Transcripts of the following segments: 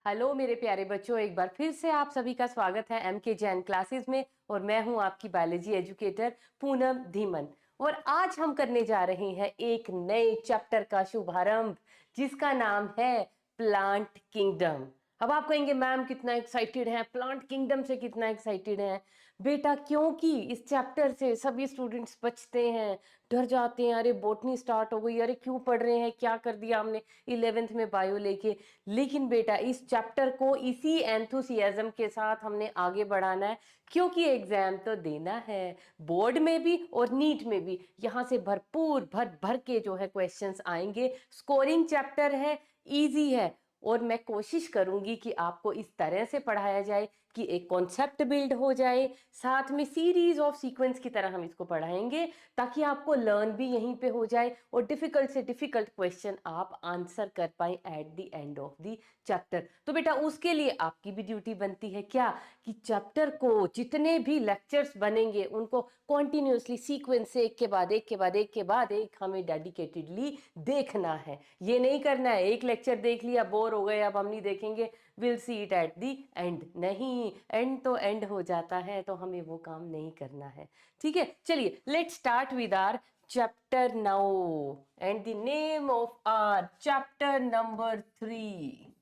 Hello मेरे प्यारे बच्चों, एक बार फिर से आप सभी का स्वागत है एम के जैन क्लासेस में। और मैं हूं आपकी बायोलॉजी एजुकेटर पूनम धीमन। और आज हम करने जा रहे हैं एक नए चैप्टर का शुभारंभ, जिसका नाम है प्लांट किंगडम। अब आप कहेंगे मैम कितना एक्साइटेड है, प्लांट किंगडम से कितना एक्साइटेड है बेटा? क्योंकि इस चैप्टर से सभी स्टूडेंट्स बचते हैं, डर जाते हैं, अरे बॉटनी स्टार्ट हो गई, अरे क्यों पढ़ रहे हैं, क्या कर दिया हमने 11th में बायो लेके। लेकिन बेटा इस चैप्टर को इसी एंथुसियाज्म के साथ हमने आगे बढ़ाना है, क्योंकि एग्जाम तो देना है, बोर्ड में भी और नीट में भी। यहाँ से भरपूर भर भर के जो है क्वेश्चंस आएंगे। स्कोरिंग चैप्टर है, इजी है, और मैं कोशिश करूंगी कि आपको इस तरह से पढ़ाया जाए कि एक कॉन्सेप्ट बिल्ड हो जाए, साथ में सीरीज ऑफ सीक्वेंस की तरह हम इसको पढ़ाएंगे, ताकि आपको लर्न भी यहीं पे हो जाए और डिफिकल्ट से डिफिकल्ट क्वेश्चन आप आंसर कर पाए at the end of the chapter. तो बेटा उसके लिए आपकी भी ड्यूटी बनती है क्या, कि चैप्टर को जितने भी लेक्चर्स बनेंगे उनको कॉन्टिन्यूसली सीक्वेंस से एक के बाद एक के बाद एक के बाद एक हमें डेडिकेटेडली देखना है। ये नहीं करना है एक लेक्चर देख लिया, बोर हो गए, अब हम नहीं देखेंगे, will see it at the and. नहीं, एंड तो एंड हो जाता है, तो हमें वो काम नहीं करना है। ठीक है, चलिए let's start with our chapter now, and the name of our chapter number 3.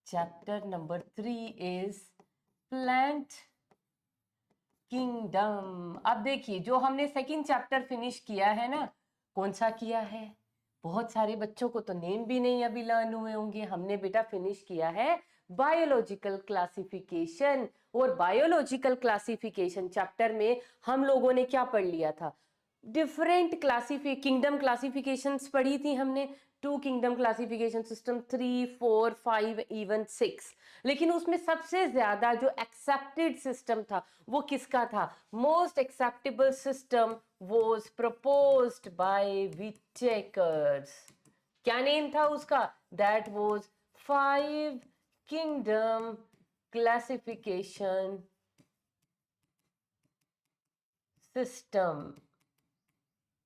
Chapter number 3 is plant kingdom. अब देखिए, जो हमने सेकंड चैप्टर फिनिश किया है ना, कौन सा किया है? बहुत सारे बच्चों को तो नेम भी नहीं अभी लर्न हुए होंगे। हमने बेटा फिनिश किया है बायोलॉजिकल क्लासिफिकेशन। और बायोलॉजिकल क्लासिफिकेशन चैप्टर में हम लोगों ने क्या पढ़ लिया था? डिफरेंट किंगडम क्लासिफिकेशंस पढ़ी थी हमने। 2 किंगडम क्लासिफिकेशन सिस्टम, 3, 4, 5, इवन 6। लेकिन उसमें सबसे ज्यादा जो एक्सेप्टेड सिस्टम था वो किसका था? Most acceptable system was proposed bye Whittaker's. क्या नेम था उसका? That was 5 kingdom classification system.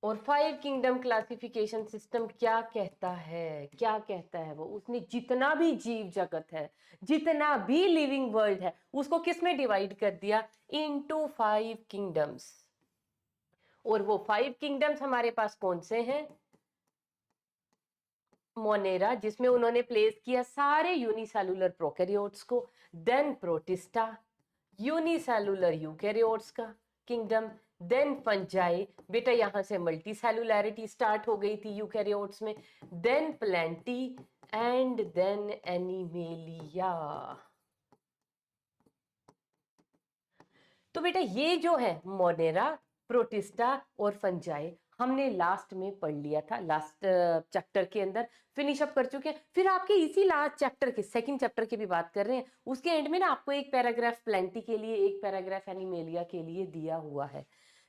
और 5 किंगडम क्लासिफिकेशन सिस्टम क्या कहता है? क्या कहता है वो? उसने जितना भी जीव जगत है, जितना भी लिविंग वर्ल्ड है, उसको किस में डिवाइड कर दिया? Into 5 kingdoms. और वो 5 किंगडम्स हमारे पास कौन से हैं? मोनेरा, जिसमें उन्होंने प्लेस किया सारे यूनिसेलुलर प्रोकैरियोट्स को। देन प्रोटिस्टा, यूनिसेलुलर यूकैरियोट्स का किंगडम। देन फंजाई, बेटा यहां से मल्टी सेलुलैरिटी स्टार्ट हो गई थी यूकैरियोट्स में। Then Plantae, and then Animalia. तो बेटा ये जो है मोनेरा, प्रोटिस्टा और फंजाई, हमने लास्ट में पढ़ लिया था, लास्ट चैप्टर के अंदर फिनिश अप कर चुके हैं। फिर आपके इसी लास्ट चैप्टर के, सेकंड चैप्टर की भी बात कर रहे हैं, उसके एंड में ना आपको एक पैराग्राफ प्लेंटी के लिए, एक पैराग्राफ एनिमेलिया के लिए दिया हुआ है।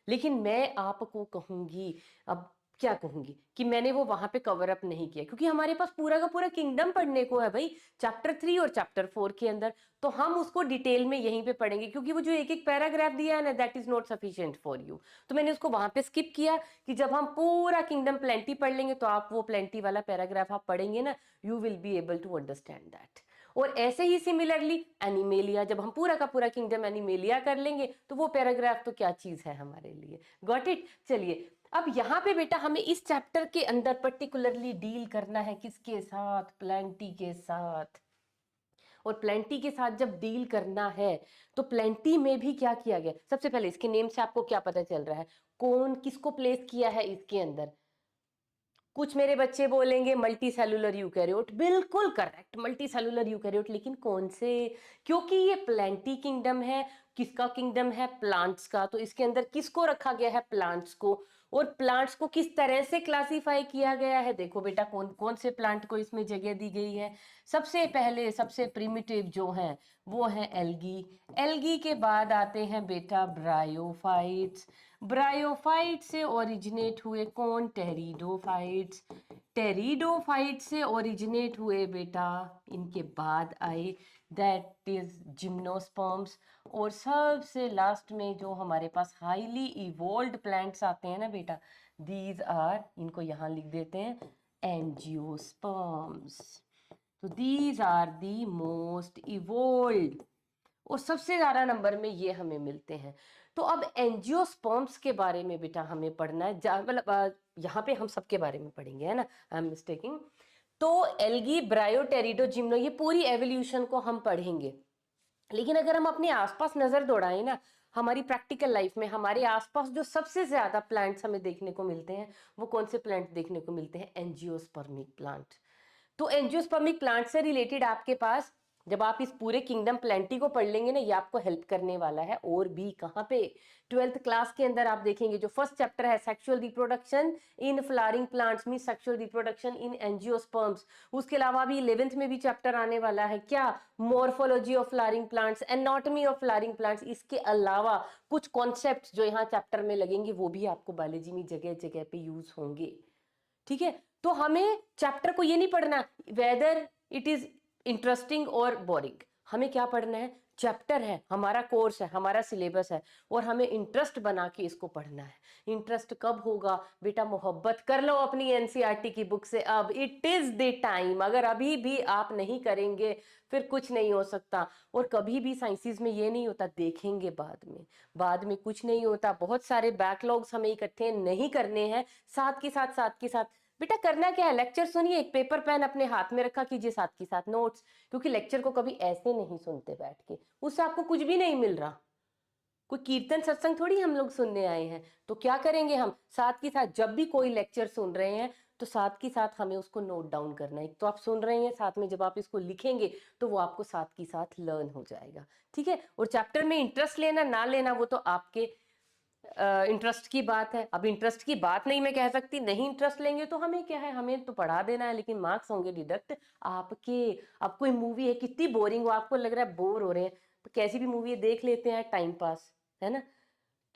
लेकिन मैं आपको कहूंगी, अब क्या कहूंगी, कि मैंने वो वहां पे कवर अप नहीं किया, क्योंकि हमारे पास पूरा का पूरा किंगडम पढ़ने को है भाई, चैप्टर 3 और चैप्टर 4 के अंदर। तो हम उसको डिटेल में यहीं पे पढ़ेंगे, क्योंकि वो जो एक एक पैराग्राफ दिया है ना, that is not sufficient for you. तो मैंने उसको वहां पे स्किप किया, कि जब हम पूरा किंगडम प्लेंटी पढ़ लेंगे तो आप वो प्लेंटी वाला पैराग्राफ आप पढ़ेंगे ना, you will be able to understand that. और ऐसे ही सिमिलरली एनिमेलिया, जब हम पूरा का पूरा किंगडम एनिमेलिया कर लेंगे तो वो पैराग्राफ तो क्या चीज है हमारे लिए। Got it? चलिए, अब यहां पे बेटा हमें इस चैप्टर के अंदर पर्टिकुलरली डील करना है किसके साथ? प्लेंटी के साथ। और प्लेंटी के साथ जब डील करना है, तो प्लेंटी में भी क्या किया गया? सबसे पहले इसके नेम से आपको क्या पता चल रहा है, कौन किसको प्लेस किया है इसके अंदर? कुछ मेरे बच्चे बोलेंगे मल्टी सेलुलर यूकैरियोट, बिल्कुल करेक्ट, मल्टी सेलुलर यूकैरियोट। लेकिन कौन से? क्योंकि ये प्लेंटी किंगडम है। किसका किंगडम है? प्लांट्स का। तो इसके अंदर किसको रखा गया है? प्लांट्स को। और प्लांट्स को किस तरह से क्लासिफाई किया गया है? देखो बेटा, कौन कौन से प्लांट को इसमें जगह दी गई है। सबसे पहले, सबसे प्रिमिटिव जो है वो है एल्गी। एल्गी के बाद आते हैं बेटा ब्रायोफाइट्स। ब्रायोफाइट से ओरिजिनेट हुए कौन? टेरिडोफाइट्स। टेरिडोफाइट से ओरिजिनेट हुए बेटा, इनके बाद आए दैट इज जिम्नोस्पर्म्स। और सबसे लास्ट में जो हमारे पास हाईली इवोल्व्ड प्लांट्स आते हैं ना बेटा, दीज आर, इनको यहां लिख देते हैं, एंजियोस्पर्म्स। तो these are the most evolve, और सबसे ज्यादा नंबर में ये हमें मिलते हैं। तो अब एंजियोस्पर्म्स के बारे में बेटा हमें पढ़ना है, मतलब यहाँ पे हम सबके बारे में पढ़ेंगे, है ना, आई एम मिस्टेकिंग। तो एल्गी, ब्रायोटेरिडो, जिम्नो, ये पूरी एवोल्यूशन को हम पढ़ेंगे। लेकिन अगर हम अपने आसपास नजर दौड़ाएं ना, हमारी प्रैक्टिकल लाइफ में हमारे आसपास जो सबसे ज्यादा प्लांट्स हमें देखने को मिलते हैं, वो कौन से प्लांट देखने को मिलते हैं? Angiospermic plant. तो एंजियोस्पर्मिक प्लांट से रिलेटेड आपके पास, जब आप इस पूरे किंगडम प्लेंटी को पढ़ लेंगे ना, ये आपको हेल्प करने वाला है। और भी कहाँ पे? 12th क्लास के अंदर आप देखेंगे, जो फर्स्ट चैप्टर है sexual reproduction in flowering plants mean sexual reproduction in angiosperms. उसके अलावा भी 11th में भी चैप्टर आने वाला है, क्या? Morphology of flowering plants, anatomy of flowering plants. इसके अलावा कुछ कॉन्सेप्ट जो यहाँ चैप्टर में लगेंगे, वो भी आपको बायोलॉजी में जगह जगह पे यूज होंगे। ठीक है, तो हमें चैप्टर को ये नहीं पढ़ना वेदर इट इज इंटरेस्टिंग और बोरिंग। हमें क्या पढ़ना है? चैप्टर है, हमारा कोर्स है, हमारा सिलेबस है, और हमें इंटरेस्ट बना के इसको पढ़ना है। इंटरेस्ट कब होगा बेटा? मोहब्बत कर लो अपनी एनसीईआरटी की बुक से, अब इट इज द टाइम। अगर अभी भी आप नहीं करेंगे फिर कुछ नहीं हो सकता। और कभी भी साइंसेस में ये नहीं होता देखेंगे बाद में कुछ नहीं होता। बहुत सारे बैकलॉग्स हमें इकट्ठे नहीं करने हैं, साथ के साथ बेटा करना क्या है? लेक्चर सुनिए, एक पेपर पेन अपने हाथ में रखा कीजिए, साथ के साथ नोट्स। क्योंकि लेक्चर को कभी ऐसे नहीं सुनते बैठ के, उससे आपको कुछ भी नहीं मिल रहा। कोई कीर्तन सत्संग थोड़ी हम लोग सुनने आए हैं। तो क्या करेंगे हम? साथ के साथ जब भी कोई लेक्चर सुन रहे हैं, तो साथ के साथ हमें उसको नोट डाउन करना है। तो आप सुन रहे हैं, साथ में जब आप इसको लिखेंगे तो वो आपको साथ के साथ लर्न हो जाएगा। ठीक है, और चैप्टर में इंटरेस्ट लेना ना लेना वो तो आपके इंटरेस्ट की बात है। अब इंटरेस्ट की बात नहीं मैं कह सकती, नहीं इंटरेस्ट लेंगे तो हमें क्या है, हमें तो पढ़ा देना है, लेकिन मार्क्स होंगे डिडक्ट आपके। अब कोई मूवी है कितनी बोरिंग हो, आपको लग रहा है बोर हो रहे हैं, तो कैसी भी मूवी है देख लेते हैं, टाइम पास है ना।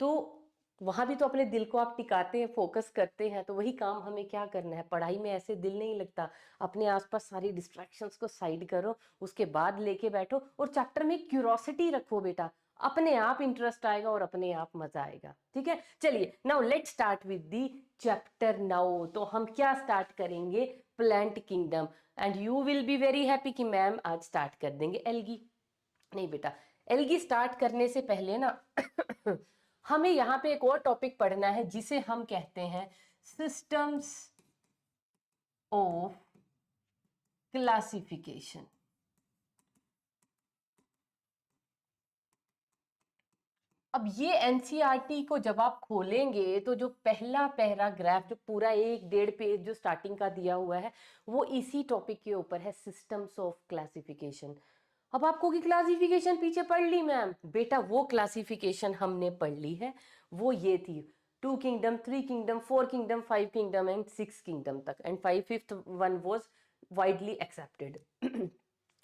तो वहां भी तो अपने दिल को आप टिकाते हैं, फोकस करते हैं। तो वही काम हमें क्या करना है, पढ़ाई में ऐसे दिल नहीं लगता। अपने आसपास सारी डिस्ट्रैक्शंस को साइड करो, उसके बाद लेके बैठो, और चैप्टर में क्यूरोसिटी रखो बेटा। अपने आप इंटरेस्ट आएगा और अपने आप मजा आएगा। ठीक है, चलिए now let start with the chapter. Now तो हम क्या स्टार्ट करेंगे? Plant kingdom. And you will be very happy कि मैम आज स्टार्ट कर देंगे एल्गी। नहीं बेटा, एल्गी स्टार्ट करने से पहले ना हमें यहाँ पे एक और टॉपिक पढ़ना है, जिसे हम कहते हैं सिस्टम्स ऑफ क्लासिफिकेशन। अब ये एनसीईआरटी को जब आप खोलेंगे तो जो पहला पैराग्राफ, जो पूरा 1-1.5 पेज जो स्टार्टिंग का दिया हुआ है, वो इसी टॉपिक के ऊपर है, सिस्टम्स ऑफ क्लासिफिकेशन। अब आपको की क्लासिफिकेशन पीछे पढ़ ली मैम, बेटा वो क्लासिफिकेशन हमने पढ़ ली है। वो ये थी 2 kingdom, 3 kingdom, 4 kingdom, 5 kingdom and 6 kingdom तक, and 5th one was widely accepted.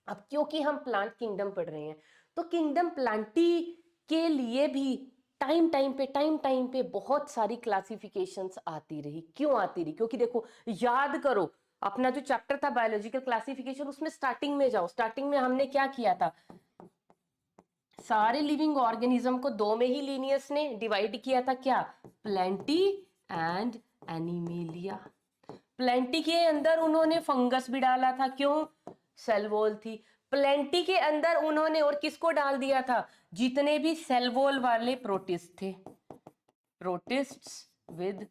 अब क्योंकि हम प्लांट किंगडम पढ़ रहे हैं, तो किंगडम प्लांटी के लिए भी टाइम टाइम पे बहुत सारी क्लासिफिकेशंस आती रही। क्यों आती रही? क्योंकि देखो, याद करो अपना जो चैप्टर था बायोलॉजिकल क्लासिफिकेशन, उसमें स्टार्टिंग में जाओ। स्टार्टिंग में हमने क्या किया था? सारे लिविंग ऑर्गेनिज्म को दो में ही लीनियस ने डिवाइड किया था, क्या? Plenty and animalia. प्लेंटी के अंदर उन्होंने फंगस भी डाला था, क्यों? सेल वॉल थी। प्लेंटी के अंदर उन्होंने और किसको डाल दिया था? जितने भी सेल वॉल वाले प्रोटिस्ट थे, प्रोटिस्ट्स विद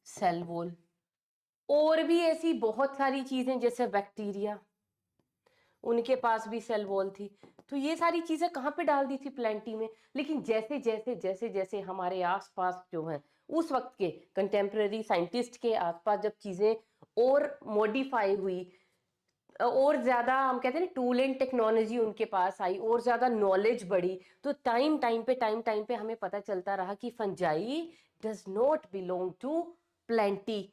सेल वॉल। और भी ऐसी बहुत सारी चीजें, जैसे बैक्टीरिया, उनके पास भी सेल वॉल थी। तो ये सारी चीजें कहाँ पे डाल दी थी? प्लेंटी में। लेकिन जैसे जैसे जैसे जैसे हमारे आसपास जो है, उस वक्त के कंटेम्प्रेरी साइंटिस्ट के आसपास जब चीजें और मॉडिफाई हुई, और ज्यादा हम कहते हैं टूल एंड टेक्नोलॉजी उनके पास आई, और ज्यादा नॉलेज बढ़ी, तो टाइम टाइम पे हमें पता चलता रहा कि fungi does not belong to plantae.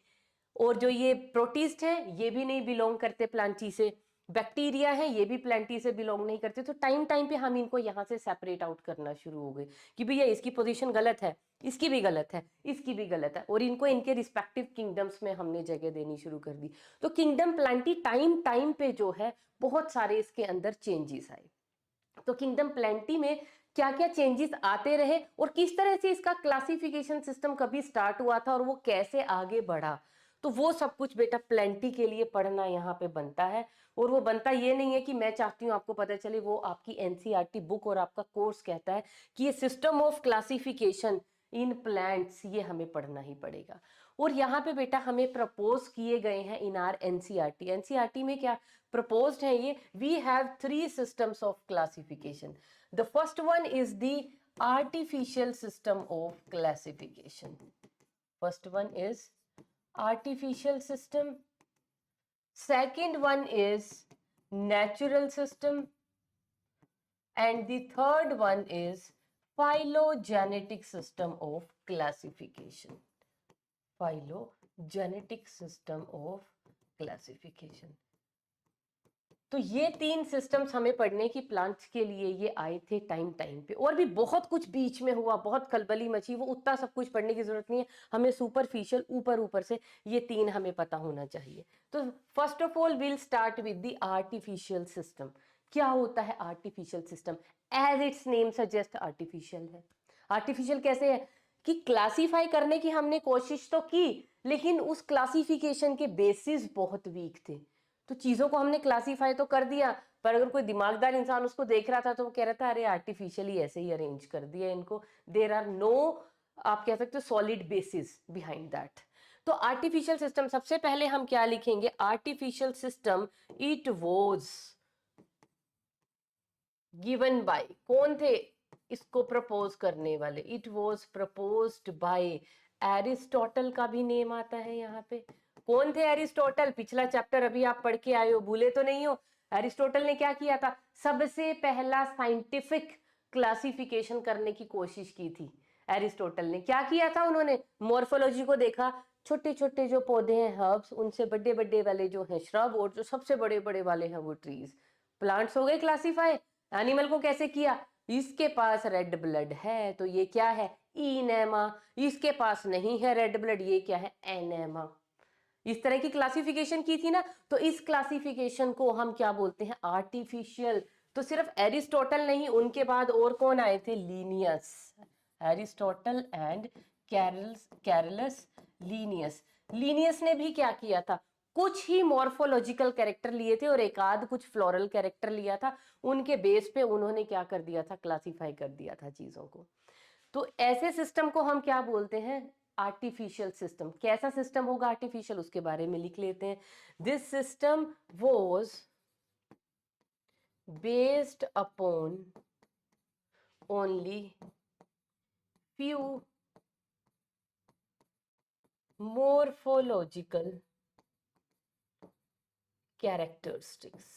और जो ये प्रोटिस्ट है, ये भी नहीं बिलोंग करते प्लांटी से। बैक्टीरिया है, ये भी प्लांटी से बिलोंग नहीं करते। तो टाइम टाइम पे हम इनको यहाँ से सेपरेट आउट करना शुरू हो गए कि भैया इसकी पोजीशन गलत है, इसकी भी गलत है, इसकी भी गलत है, और इनको इनके रिस्पेक्टिव किंगडम्स में हमने जगह देनी शुरू कर दी। तो किंगडम प्लांटी टाइम टाइम पे जो है, बहुत सारे इसके अंदर चेंजेस आए। तो किंगडम प्लेंटी में क्या क्या चेंजेस आते रहे, और किस तरह से इसका क्लासिफिकेशन सिस्टम कभी स्टार्ट हुआ था और वो कैसे आगे बढ़ा। तो वो सब कुछ बेटा प्लेंटी के लिए पढ़ना यहाँ पे बनता है। और वो बनता ये नहीं है कि मैं चाहती हूँ आपको पता चले, वो आपकी एनसीईआरटी बुक और आपका कोर्स कहता है कि ये system of classification in plants ये हमें पढ़ना ही पड़ेगा। और यहाँ पे बेटा हमें प्रपोज किए गए हैं इन आर एनसीईआरटी। एनसीईआरटी में क्या प्रपोज्ड है ये, we have 3 systems of classification. The first one is the artificial system of classification. First one is artificial system. Second one is natural system. And the third one is phylogenetic system of classification. Phylogenetic system of classification. तो ये 3 systems हमें पढ़ने की plants के लिए ये आए थे टाइम पे। और भी बहुत कुछ बीच में हुआ, बहुत खलबली मची, वो उतना सब कुछ पढ़ने की जरूरत नहीं है, हमें सुपरफिशियल ऊपर से ये 3 हमें पता होना चाहिए। तो first of all will start with the artificial system. क्या होता है artificial system? As its name suggest artificial है। आर्टिफिशियल कैसे है कि क्लासीफाई करने की हमने कोशिश तो की, लेकिन उस क्लासिफिकेशन के बेसिस बहुत वीक थे। तो चीजों को हमने क्लासीफाई तो कर दिया, पर अगर कोई दिमागदार इंसान उसको देख रहा था तो वो कह रहा था अरे आर्टिफिशियली ऐसे ही अरेंज कर दिया इनको, देयर आर नो, आप कह सकते हो सॉलिड बेसिस बिहाइंड दैट। तो आर्टिफिशियल सिस्टम सबसे पहले हम क्या लिखेंगे? Artificial system it was given by, कौन थे इसको प्रपोज करने वाले? It was proposed bye Aristotle का भी नेम आता है यहाँ पे। कौन थे एरिस्टोटल? पिछला चैप्टर अभी आप पढ़ के आए हो, भूले तो नहीं हो? एरिस्टोटल ने क्या किया था? सबसे पहला साइंटिफिक क्लासिफिकेशन करने की कोशिश की थी। एरिस्टोटल ने क्या किया था? उन्होंने मॉर्फोलॉजी को देखा, छोटे छोटे जो पौधे हैं हर्ब्स, उनसे बड़े बड़े वाले जो हैं श्रब, और जो सबसे बड़े बड़े वाले हैं वो ट्रीज, प्लांट्स हो गए क्लासिफाई। एनिमल को कैसे किया? इसके पास रेड ब्लड है तो ये क्या है? इनेमा। इसके पास नहीं है रेड ब्लड, ये क्या है? एनेमा। इस तरह की क्लासिफिकेशन की थी ना। तो इस क्लासिफिकेशन को हम क्या बोलते हैं? आर्टिफिशियल। तो सिर्फ एरिस्टोटल नहीं, उनके बाद और कौन आए थे? Linnaeus. Aristotle and Carlos Linnaeus. Linnaeus ने भी क्या किया था? कुछ ही मॉर्फोलॉजिकल कैरेक्टर लिए थे और एक आध कुछ फ्लोरल कैरेक्टर लिया था, उनके बेस पे उन्होंने क्या कर दिया था? क्लासिफाई कर दिया था चीजों को। तो ऐसे सिस्टम को हम क्या बोलते हैं? Artificial system. कैसा सिस्टम होगा आर्टिफिशियल, उसके बारे में लिख लेते हैं। This system was based upon only few morphological characteristics।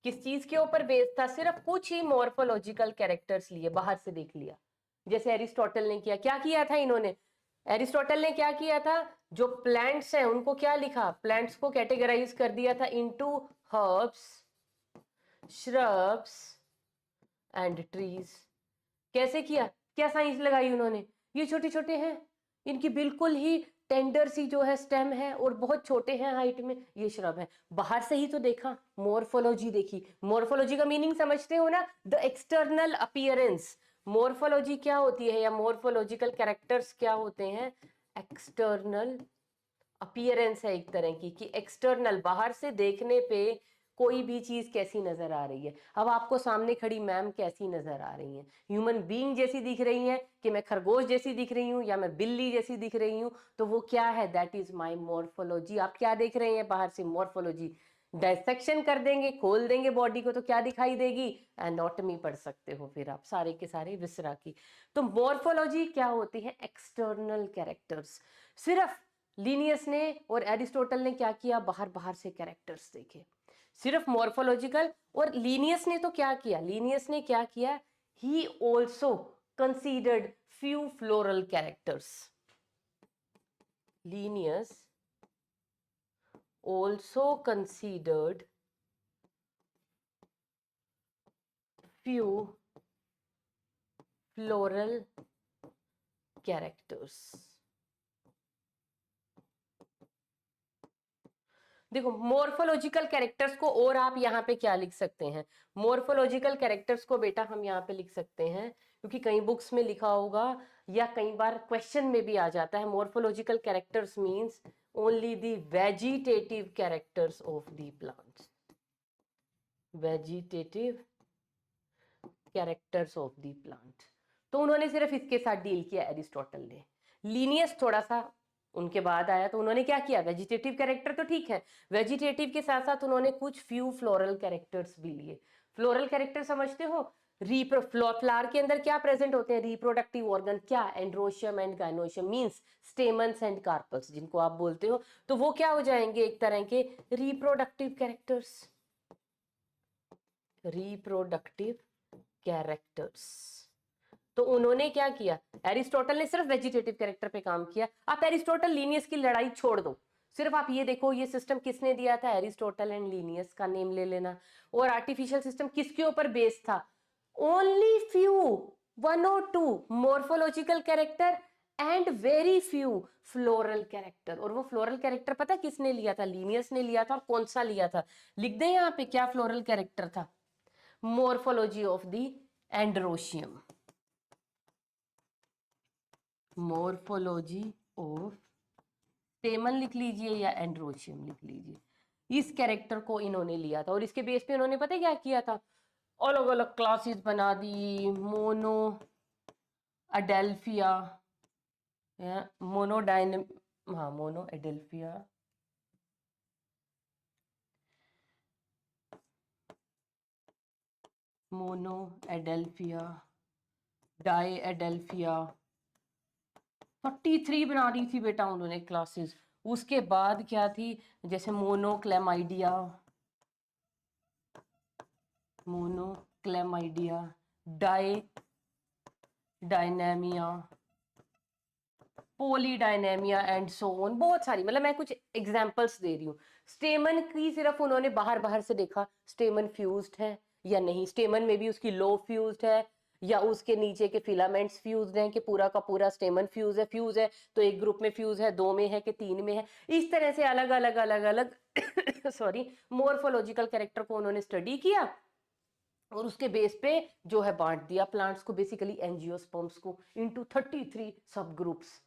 किस चीज के ऊपर बेस्ड था? सिर्फ कुछ ही मॉर्फोलॉजिकल कैरेक्टर्स लिए, बाहर से देख लिया, जैसे एरिस्टोटल ने किया। क्या किया था इन्होंने? एरिस्टोटल ने क्या किया था? जो प्लांट्स हैं उनको क्या लिखा? प्लांट्स को कैटेगराइज कर दिया था into herbs, shrubs and trees. कैसे किया? क्या साइंस लगाई उन्होंने? ये छोटे छोटे हैं, इनकी बिल्कुल ही टेंडर सी जो है स्टेम है और बहुत छोटे हैं हाइट में, ये श्रब है। बाहर से ही तो देखा, मॉर्फोलॉजी देखी। मॉर्फोलॉजी का मीनिंग समझते हो ना? The external appearance. मॉर्फोलॉजी क्या होती है, या मॉर्फोलॉजिकल कैरेक्टर्स क्या होते हैं? एक्सटर्नल अपीयरेंस है एक तरह की, कि एक्सटर्नल, बाहर से देखने पे कोई भी चीज कैसी नजर आ रही है। अब आपको सामने खड़ी मैम कैसी नजर आ रही हैं? ह्यूमन बीइंग जैसी दिख रही हैं, कि मैं खरगोश जैसी दिख रही हूँ, या मैं बिल्ली जैसी दिख रही हूँ? तो वो क्या है? That is my morphology. आप क्या देख रहे हैं बाहर से? मॉर्फोलॉजी। डायसेक्शन कर देंगे, खोल देंगे बॉडी को, तो क्या दिखाई देगी? एनाटॉमी पढ़ सकते हो फिर आप, सारे के सारे विसरा की। तो मॉर्फोलॉजी क्या होती है? External characters. सिर्फ लीनियस ने और एरिस्टोटल ने क्या किया? बाहर बाहर से कैरेक्टर्स देखे, सिर्फ मॉर्फोलॉजिकल। और लीनियस ने तो क्या किया? लीनियस ने क्या किया? He also considered few floral characters. Linnaeus also considered few floral characters। देखो मॉर्फोलॉजिकल कैरेक्टर्स को और आप यहाँ पे क्या लिख सकते हैं? मॉर्फोलॉजिकल कैरेक्टर्स को बेटा हम यहाँ पे लिख सकते हैं क्योंकि कई बुक्स में लिखा होगा या कई बार क्वेश्चन में भी आ जाता है, morphological characters means only the vegetative characters of the plants, vegetative characters of the plant. तो उन्होंने सिर्फ इसके साथ डील किया एरिस्टोटल ने। लीनियस थोड़ा सा उनके बाद आया, तो उन्होंने क्या किया, वेजिटेटिव कैरेक्टर तो ठीक है, वेजिटेटिव के साथ साथ उन्होंने कुछ फ्यू फ्लोरल कैरेक्टर्स भी लिए। फ्लोरल कैरेक्टर समझते हो, फ्लावर के अंदर क्या प्रेजेंट होते हैं, रिप्रोडक्टिव ऑर्गन, क्या, androecium and gynoecium means stamens and carpals जिनको आप बोलते हो, तो वो क्या हो जाएंगे, एक तरह के रिप्रोडक्टिव कैरेक्टर्स, रिप्रोडक्टिव कैरेक्टर्स। तो उन्होंने क्या किया, एरिस्टोटल ने सिर्फ वेजिटेटिव कैरेक्टर पे काम किया। आप एरिस्टोटल लीनियस की लड़ाई छोड़ दो, सिर्फ आप ये देखो ये सिस्टम किसने दिया था, एरिस्टोटल एंड लीनियस का नेम ले लेना। और आर्टिफिशियल सिस्टम किसके ऊपर बेस्ड था, only few, 1 or 2 morphological character and very few floral character. और वो फ्लोरल कैरेक्टर पता किसने लिया था, लीनियस ने लिया था। और कौन सा लिया था, लिख दे यहाँ पे क्या फ्लोरल कैरेक्टर था, morphology of the androecium, morphology of स्टेमन लिख लीजिए या एंड्रोशियम लिख लीजिए। इस कैरेक्टर को इन्होंने लिया था और इसके बेस पे इन्होंने पता क्या किया था, अलग अलग क्लासेस बना दी, मोनो अडेल्फिया, मोनोडाइन, हाँ मोनो एडेल्फिया, मोनो एडेल्फिया, डाई एडेल्फिया, 33 बना दी थी बेटा उन्होंने क्लासेस। उसके बाद क्या थी, जैसे मोनोक्लेमाइडिया, मोनोक्लेमाइडिया, डायनेमिया, पॉलीडायनेमिया एंड सो ऑन, बहुत सारी, मतलब मैं कुछ एग्जांपल्स दे रही हूँ। स्टेमन की सिर्फ उन्होंने बाहर बाहर से देखा, स्टेमन फ्यूज्ड है या नहीं, स्टेमन में भी उसकी लो फ्यूज्ड है या उसके नीचे के फिलामेंट्स फ्यूज्ड हैं कि पूरा का पूरा स्टेमन फ्यूज है तो एक ग्रुप में फ्यूज है, 2 में है कि 3 में है। इस तरह से अलग अलग अलग अलग सॉरी मॉर्फोलॉजिकल कैरेक्टर को उन्होंने स्टडी किया और उसके बेस पे जो है बांट दिया प्लांट्स को, बेसिकली एंजियोस्पर्म्स को, इनटू 33 सब ग्रुप्स।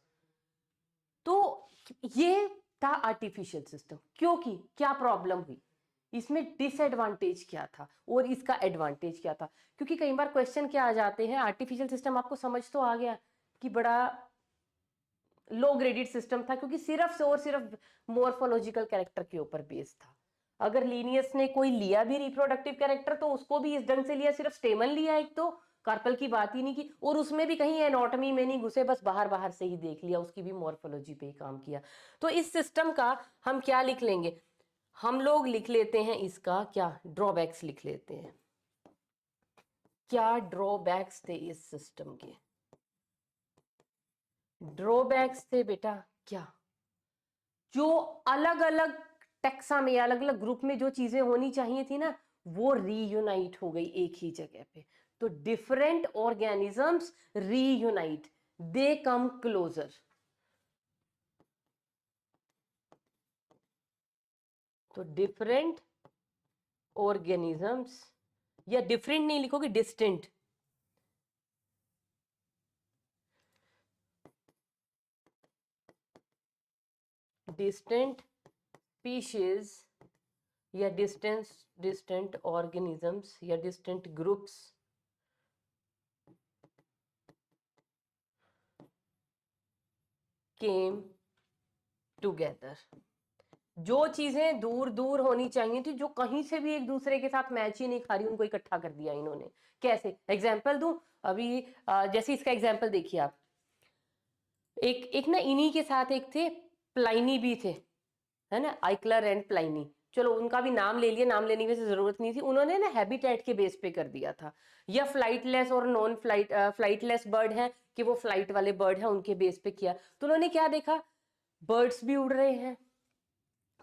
तो ये था आर्टिफिशियल सिस्टम। क्योंकि क्या प्रॉब्लम हुई इसमें, डिसएडवांटेज क्या था और इसका एडवांटेज क्या था, क्योंकि कई बार क्वेश्चन क्या आ जाते हैं, आर्टिफिशियल सिस्टम आपको समझ तो आ गया कि बड़ा लो ग्रेडेड सिस्टम था क्योंकि सिर्फ और सिर्फ मॉर्फोलॉजिकल कैरेक्टर के ऊपर बेस्ड था। अगर लीनियस ने कोई लिया भी रिप्रोडक्टिव कैरेक्टर तो उसको भी इस ढंग से लिया, सिर्फ स्टेमन लिया एक तो, कार्पल की बात ही नहीं की, और उसमें भी कहीं एनाटॉमी में नहीं घुसे, बस बाहर बाहर से ही देख लिया, उसकी भी मॉर्फोलॉजी पे ही काम किया। तो इस सिस्टम का हम क्या लिख लेंगे, हम लोग लिख लेते हैं इसका क्या, ड्रॉबैक्स लिख लेते हैं। क्या ड्रॉबैक्स थे इस सिस्टम के, ड्रॉबैक्स थे बेटा क्या, जो अलग अलग टेक्सा में, अलग अलग ग्रुप में जो चीजें होनी चाहिए थी ना, वो रीयूनाइट हो गई एक ही जगह पे। तो डिफरेंट ऑर्गेनिजम्स रीयूनाइट, दे कम क्लोजर। तो डिफरेंट ऑर्गेनिजम्स, या डिफरेंट नहीं लिखोगे, डिस्टेंट, डिस्टेंट स्पीशीज या डिस्टेंट ऑर्गेनिजम्स या डिस्टेंट ग्रुप्स केम टुगेदर। जो चीजें दूर दूर होनी चाहिए थी, जो कहीं से भी एक दूसरे के साथ मैच ही नहीं खा रही, उनको इकट्ठा कर दिया इन्होंने। कैसे, एग्जाम्पल दूं अभी, जैसे इसका एग्जाम्पल देखिए आप, एक एक ना इन्हीं के साथ एक थे, प्लाइनी भी थे, है ना, आइक्लर एंड प्लाइनी। चलो उनका भी नाम ले लिया, नाम लेने की जरूरत नहीं थी, उन्होंने ना हैबिटेट के बेस पे कर दिया था, या फ्लाइटलेस और नॉन फ्लाइटलेस बर्ड है कि वो फ्लाइट वाले बर्ड है, उनके बेस पे किया। तो उन्होंने क्या देखा, बर्ड्स भी उड़ रहे हैं,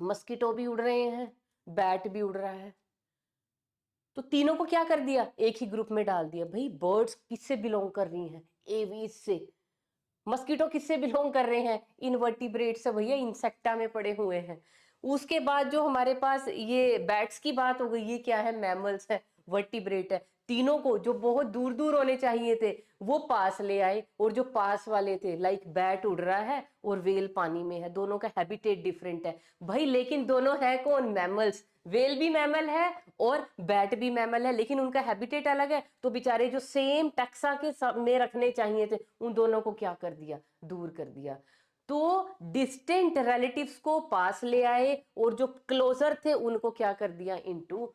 मस्कीटो भी उड़ रहे हैं, बैट भी उड़ रहा है, तो तीनों को क्या कर दिया, एक ही ग्रुप में डाल दिया। भाई बर्ड्स किससे बिलोंग कर रही हैं, एवीज से, मस्कीटो किससे बिलोंग कर रहे हैं, इनवर्टिब्रेट से, भैया इंसेक्टा में पड़े हुए हैं। उसके बाद जो हमारे पास ये बैट्स की बात हो गई, ये क्या है, मैमल्स है, वर्टिब्रेट है। तीनों को जो बहुत दूर दूर होने चाहिए थे वो पास ले आए, और जो पास वाले थे लाइक बैट उड़ रहा है और वेल पानी में है, दोनों का हैबिटेट डिफरेंट है भाई, लेकिन दोनों है कौन? मैमल्स। वेल भी मैमल है और बैट भी मैमल है, लेकिन उनका हैबिटेट अलग है। तो बेचारे जो सेम टैक्सा के में रखने चाहिए थे, उन दोनों को क्या कर दिया? दूर कर दिया। तो डिस्टेंट रिलेटिव्स को पास ले आए, और जो क्लोजर थे उनको क्या कर दिया? इनटू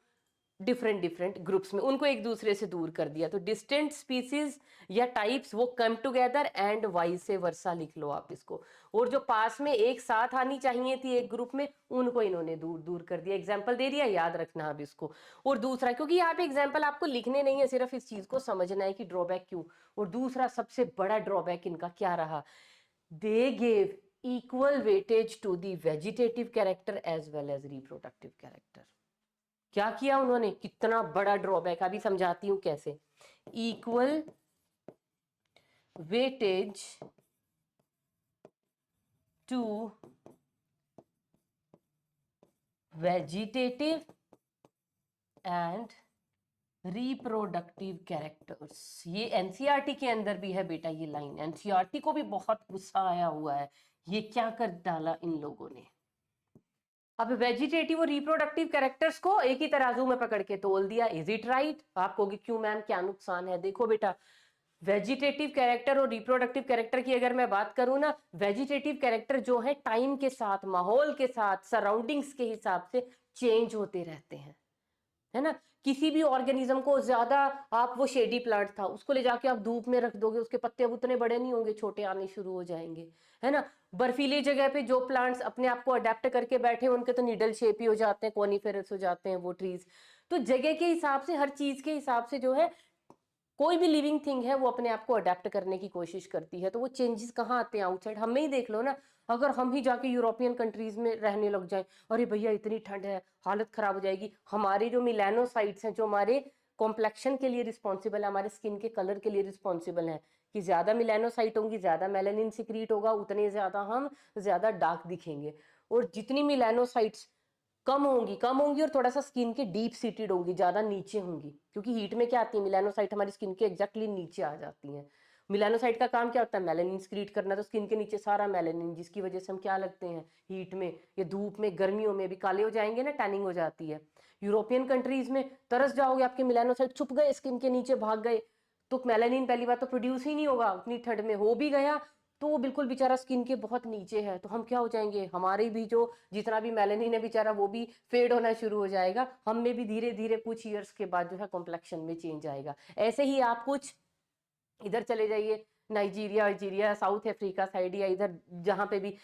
डिफरेंट डिफरेंट ग्रुप्स में, उनको एक दूसरे से दूर कर दिया। तो डिस्टेंट स्पीसीज या टाइप्स वो come together and vice versa लिख लो आप इसको। और जो पास में एक साथ आनी चाहिए थी एक ग्रुप में, उनको इन्होंने दूर दूर कर दिया। एग्जाम्पल दे दिया, याद रखना अब इसको। और दूसरा, क्योंकि यहाँ पे एग्जाम्पल आपको लिखने नहीं है, सिर्फ इस चीज को समझना है कि ड्रॉबैक क्यों। और दूसरा सबसे बड़ा ड्रॉबैक इनका क्या रहा? they gave equal weightage to the vegetative character as well as reproductive character। क्या किया उन्होंने? कितना बड़ा ड्रॉबैक, अभी समझाती हूं कैसे। Equal weightage to vegetative and reproductive characters. ये एनसीईआरटी के अंदर भी है बेटा, ये लाइन एनसीईआरटी को भी बहुत गुस्सा आया हुआ है, ये क्या कर डाला इन लोगों ने। अब वेजिटेटिव और रिप्रोडक्टिव कैरेक्टर्स को एक ही तराजू में पकड़ के तोल दिया। Is it right? आप कहोगे क्यों मैम, क्या नुकसान है? देखो बेटा, वेजिटेटिव कैरेक्टर और रिप्रोडक्टिव कैरेक्टर की अगर मैं बात करूं ना, वेजिटेटिव कैरेक्टर जो है टाइम के साथ, माहौल के साथ, सराउंडिंग्स के हिसाब से चेंज होते रहते हैं, है ना। किसी भी ऑर्गेनिज्म को ज्यादा, आप वो शेडी प्लांट था, उसको ले जाके आप धूप में रख दोगे, उसके पत्ते अब उतने बड़े नहीं होंगे, छोटे आने शुरू हो जाएंगे, है ना। बर्फीली जगह पे जो प्लांट्स अपने आप को अडेप्ट करके बैठे, उनके तो निडल शेप ही हो जाते हैं, कॉनिफेरस हो जाते हैं वो ट्रीज। तो जगह के हिसाब से, हर चीज के हिसाब से जो है, कोई भी लिविंग थिंग है वो अपने आप को अडेप्ट करने की कोशिश करती है। तो वो चेंजेस कहाँ आते हैं? आउटसाइड। हमें ही देख लो ना, अगर हम ही जाके यूरोपियन कंट्रीज में रहने लग जाए, अरे भैया इतनी ठंड है, हालत खराब हो जाएगी। हमारे जो मिलेनोसाइट्स हैं, जो हमारे कॉम्प्लेक्शन के लिए रिस्पॉन्सिबल है, हमारे स्किन के कलर के लिए रिस्पॉन्सिबल है, कि ज्यादा मिलेनोसाइट होंगी, ज्यादा मेलानिन सिक्रीट होगा, उतने ज्यादा हम ज्यादा डार्क दिखेंगे। और जितनी मिलेनोसाइट्स कम होंगी और थोड़ा सा स्किन के डीप सीटेड होंगी, ज्यादा नीचे होंगी, क्योंकि हीट में क्या आती है? मिलानोसाइट हमारी स्किन के एग्जैक्टली नीचे आ जाती हैं। मिलानोसाइट का काम क्या होता है? मेलानिन स्क्रीट करना। तो स्किन के नीचे सारा मेलानिन, जिसकी वजह से हम क्या लगते हैं? हीट में, ये धूप में, गर्मियों में भी काले हो जाएंगे ना, टैनिंग हो जाती है। यूरोपियन कंट्रीज में तरस जाओगे, आपके मिलानोसाइट छुप गए, स्किन के नीचे भाग गए, तो मेलानिन पहली बात तो प्रोड्यूस ही नहीं होगा उतनी ठंड में। हो भी गया तो वो बिल्कुल बेचारा स्किन के बहुत नीचे है, तो हम क्या हो जाएंगे? हमारे भी जो जितना भी मेलानिन है बेचारा, वो भी फेड होना शुरू हो जाएगा। हम में भी धीरे धीरे कुछ ईयर्स के बाद जो है कॉम्प्लेक्शन में चेंज आएगा। ऐसे ही आप कुछ इधर चले जाइए, नाइजीरिया वाइजीरिया, साउथ अफ्रीका साइड, या इधर जहाँ पे भी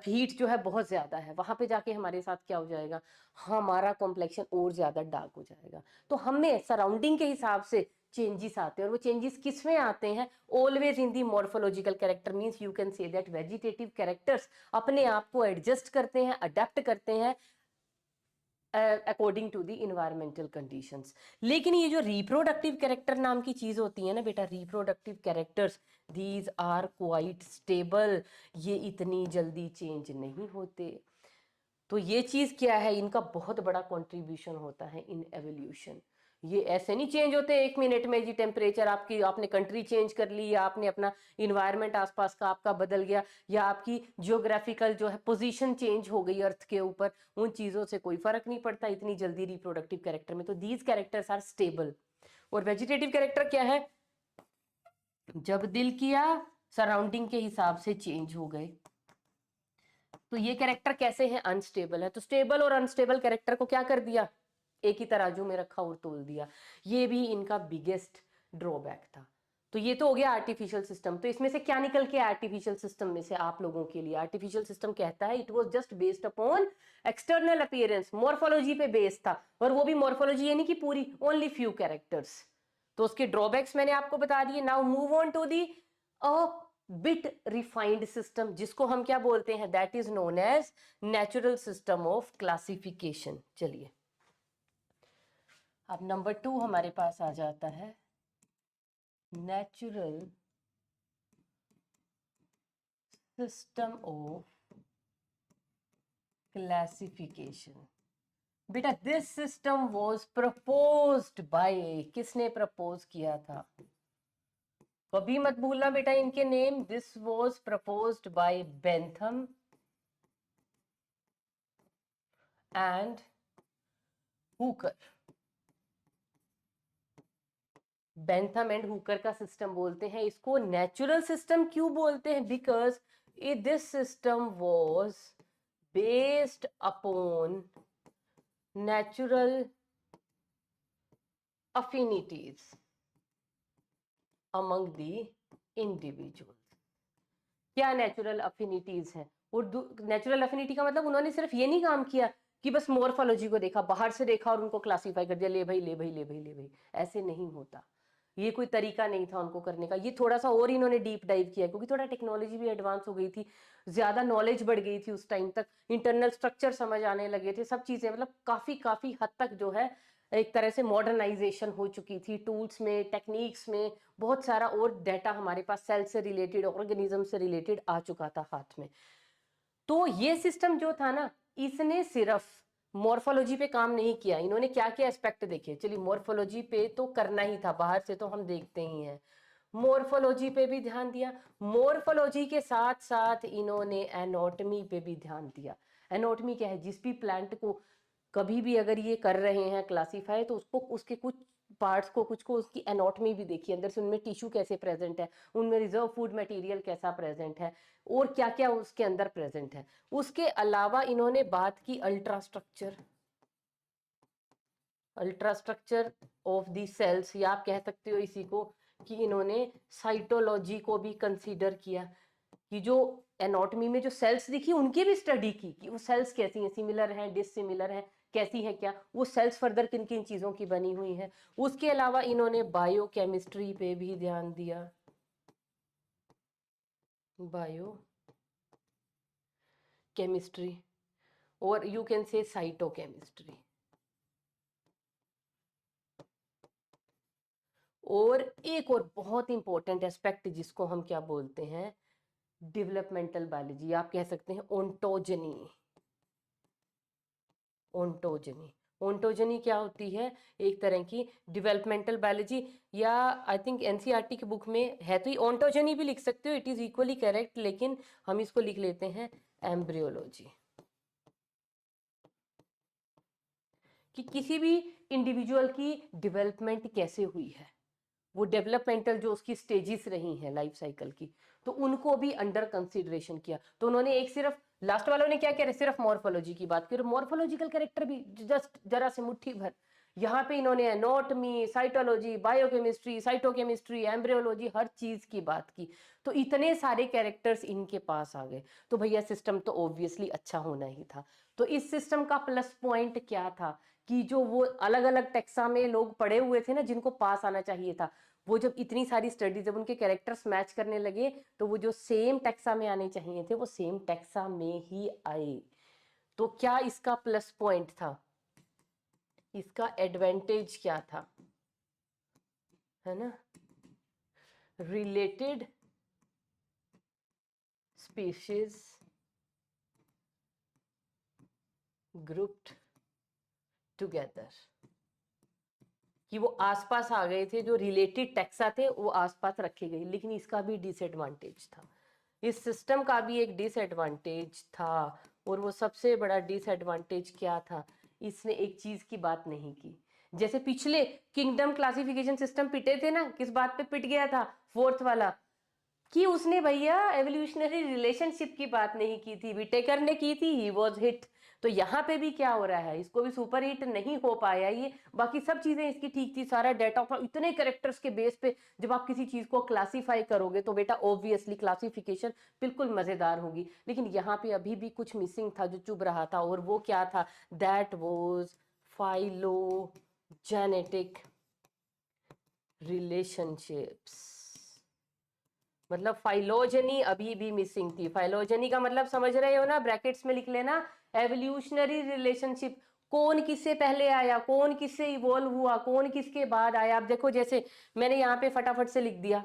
हीट जो है बहुत ज्यादा है, वहां पे जाके हमारे साथ क्या हो जाएगा? हमारा कॉम्प्लेक्शन और ज्यादा डार्क हो जाएगा। तो हमें सराउंडिंग के हिसाब से चेंजेस आते हैं, और वो चेंजेस किस में आते हैं? Always in the morphological character. Means you can say that vegetative characters अपने आप को एडजस्ट करते हैं, अडेप्ट करते हैं according to the environmental conditions. लेकिन ये जो रिप्रोडक्टिव कैरेक्टर नाम की चीज होती है ना बेटा, reproductive characters, these are quite stable. ये इतनी जल्दी चेंज नहीं होते। तो ये चीज क्या है? इनका बहुत बड़ा कंट्रीब्यूशन होता है इन एवोल्यूशन। ये ऐसे नहीं चेंज होते एक मिनट में जी। टेम्परेचर आपकी, आपने कंट्री चेंज कर ली, या आपने अपना इन्वायरमेंट आसपास का आपका बदल गया, या आपकी जियोग्राफिकल जो है पोजीशन चेंज हो गई अर्थ के ऊपर, उन चीजों से कोई फर्क नहीं पड़ता इतनी जल्दी रिप्रोडक्टिव कैरेक्टर में। तो दीज कैरेक्टर्स आर स्टेबल। और वेजिटेटिव कैरेक्टर क्या है? जब दिल किया, सराउंडिंग के हिसाब से चेंज हो गए। तो ये कैरेक्टर कैसे है? अनस्टेबल है। तो स्टेबल और अनस्टेबल कैरेक्टर को क्या कर दिया? एक ही तराजू में रखा और तोल दिया। ये भी इनका बिगेस्ट ड्रॉबैक था। तो ये तो हो गया आर्टिफिशियल सिस्टम। तो इसमें से क्या निकल के आर्टिफिशियल सिस्टम में से आप लोगों के लिए? आर्टिफिशियल सिस्टम कहता है it was just based upon external appearance, morphology पे बेस्ड था। और वो भी मॉर्फोलॉजी यानी कि पूरी, ओनली फ्यू कैरेक्टर्स। तो उसके ड्रॉबैक्स मैंने आपको बता दिए। Now move on to the bit refined system, जिसको हम क्या बोलते हैं? That is known as natural system of classification. चलिए, अब नंबर 2 हमारे पास आ जाता है, नेचुरल सिस्टम ऑफ क्लासिफिकेशन। बेटा this system was proposed by, किसने प्रपोज किया था? कभी मत भूलना बेटा इनके name. This was proposed by Bentham and Hooker. Bentham and Hooker का सिस्टम बोलते हैं इसको। नेचुरल सिस्टम क्यों बोलते हैं? Because this system was based upon natural affinities among the individuals। क्या नेचुरल अफिनिटीज हैं? और नेचुरल अफिनिटी का मतलब उन्होंने सिर्फ ये नहीं काम किया कि बस मॉर्फोलॉजी को देखा, बाहर से देखा और उनको क्लासिफाई कर दिया, ले भाई ले भाई ले भाई ले भाई, ऐसे नहीं होता। ये कोई तरीका नहीं था उनको करने का। ये थोड़ा सा और इन्होंने डीप डाइव किया क्योंकि थोड़ा टेक्नोलॉजी भी एडवांस हो गई थी, ज्यादा नॉलेज बढ़ गई थी उस टाइम तक, इंटरनल स्ट्रक्चर समझ आने लगे थे, सब चीजें मतलब काफी काफी हद तक जो है एक तरह से मॉडर्नाइजेशन हो चुकी थी टूल्स में, टेक्निक्स में, बहुत सारा और डाटा हमारे पास सेल से रिलेटेड, ऑर्गेनिज्म से रिलेटेड आ चुका था हाथ में। तो ये सिस्टम जो था ना, इसने सिर्फ मॉर्फोलॉजी पे काम नहीं किया। इन्होंने क्या क्या एस्पेक्ट देखे? चलिए मॉर्फोलॉजी पे तो करना ही था, बाहर से तो हम देखते ही हैं। मॉर्फोलॉजी पे भी ध्यान दिया, मॉर्फोलॉजी के साथ साथ इन्होंने एनाटॉमी पे भी ध्यान दिया। एनाटॉमी क्या है? जिस भी प्लांट को कभी भी अगर ये कर रहे हैं क्लासीफाई, तो उसको उसके कुछ पार्ट्स को, कुछ को उसकी एनाटॉमी भी देखिए, अंदर से उनमें टिश्यू कैसे प्रेजेंट है, उनमें रिजर्व फूड मटेरियल कैसा प्रेजेंट है, और क्या क्या उसके अंदर प्रेजेंट है। उसके अलावा इन्होंने बात की ultrastructure, ultrastructure of the cells, या आप कह सकते हो इसी को कि इन्होंने साइटोलॉजी को भी कंसीडर किया, कि जो एनाटॉमी में जो सेल्स दिखी उनकी भी स्टडी की कि वो सेल्स कैसी हैं, सिमिलर हैं, डिसिमिलर हैं, कैसी है, क्या वो सेल्स फर्दर किन किन चीजों की बनी हुई है। उसके अलावा इन्होंने बायोकेमिस्ट्री पे भी ध्यान दिया, बायो केमिस्ट्री, और यू कैन से साइटोकेमिस्ट्री। और एक और बहुत इंपॉर्टेंट एस्पेक्ट जिसको हम क्या बोलते हैं, डेवलपमेंटल बायोलॉजी, आप कह सकते हैं ओंटोजनी। ओंटोजनी, ओंटोजनी क्या होती है? एक तरह की डेवलपमेंटल बायोलॉजी, या आई थिंक एनसीईआरटी की बुक में है, तो ये ओंटोजनी भी लिख सकते हो, इट इज इक्वली करेक्ट, लेकिन हम इसको लिख लेते हैं एम्ब्रियोलॉजी। कि किसी भी इंडिविजुअल की डेवलपमेंट कैसे हुई है, वो डेवलपमेंटल जो उसकी स्टेजेस रही हैं लाइफ साइकिल की, तो उनको भी अंडर कंसीडरेशन किया। तो उन्होंने एक सिर्फ लास्ट वालों ने क्या कह रहे, सिर्फ मॉर्फोलॉजी की बात की, मॉर्फोलॉजिकल कैरेक्टर भी जस्ट जरा से मुट्ठी भर। यहाँ पे इन्होंने एनाटॉमी, साइटोलॉजी, बायोकेमिस्ट्री, साइटोकेमिस्ट्री, एम्ब्रियोलॉजी, हर चीज की बात की। तो इतने सारे कैरेक्टर्स इनके पास आ गए, तो भैया सिस्टम तो ऑब्वियसली अच्छा होना ही था। तो इस सिस्टम का प्लस पॉइंट क्या था कि जो वो अलग अलग टेक्सा में लोग पढ़े हुए थे ना, जिनको पास आना चाहिए था, वो जब इतनी सारी स्टडी, जब उनके कैरेक्टर्स मैच करने लगे, तो वो जो सेम टेक्सा में आने चाहिए थे वो सेम टेक्सा में ही आए। तो क्या इसका प्लस पॉइंट था? इसका एडवांटेज क्या था? है ना, रिलेटेड स्पीशीज ग्रुप्ड टुगेदर, कि वो आसपास आ गए थे, जो रिलेटेड टेक्सा थे वो आसपास रखे गए। लेकिन इसका भी डिसएडवांटेज था, इस सिस्टम का भी एक डिसएडवांटेज था। और वो सबसे बड़ा डिसएडवांटेज क्या था? इसने एक चीज की बात नहीं की। जैसे पिछले किंगडम क्लासिफिकेशन सिस्टम पिटे थे ना, किस बात पे पिट गया था फोर्थ वाला? कि उसने भैया एवोल्यूशनरी रिलेशनशिप की बात नहीं की थी, विटेकर ने की थी, ही वाज हिट। तो यहाँ पे भी क्या हो रहा है, इसको भी सुपर हिट नहीं हो पाया ये। बाकी सब चीजें इसकी ठीक थी, सारा डाटा था, इतने कैरेक्टर्स के बेस पे जब आप किसी चीज को क्लासीफाई करोगे तो बेटा ऑब्वियसली क्लासिफिकेशन बिल्कुल मजेदार होगी। लेकिन यहाँ पे अभी भी कुछ मिसिंग था जो चुभ रहा था, और वो क्या था? That was phylogenetic relationships. मतलब फाइलोजेनी अभी भी मिसिंग थी। फाइलोजेनी का मतलब समझ रहे हो ना, ब्रैकेट्स में लिख लेना, एवोल्यूशनरी रिलेशनशिप। कौन किससे पहले आया, कौन किससे इवॉल्व हुआ, कौन किसके बाद आया। आप देखो, जैसे मैंने यहाँ पे फटाफट से लिख दिया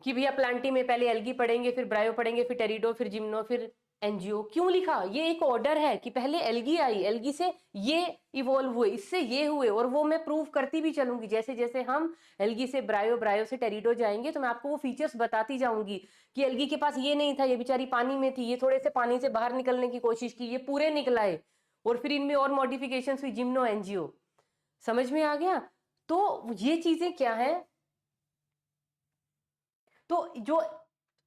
कि भैया प्लांटी में पहले एल्गी पढ़ेंगे, फिर ब्रायो पढ़ेंगे, फिर टेरिडो, फिर जिम्नो, फिर एनजीओ क्यों लिखा? ये एक ऑर्डर है कि पहले एल्गी आई, एल्गी से ये इवॉल्व हुए, इससे ये हुए, और वो मैं प्रूव करती भी चलूंगी। जैसे जैसे हम एल्गी से ब्रायो, ब्रायो से टेरिडो जाएंगे तो मैं आपको वो फीचर्स बताती जाऊंगी कि एल्गी के पास ये नहीं था, ये बेचारी पानी में थी, ये थोड़े से पानी से बाहर निकलने की कोशिश की, ये पूरे निकलाए, और फिर इनमें और मॉडिफिकेशन हुई, जिम्नो एनजीओ। समझ में आ गया? तो ये चीजें क्या है? तो जो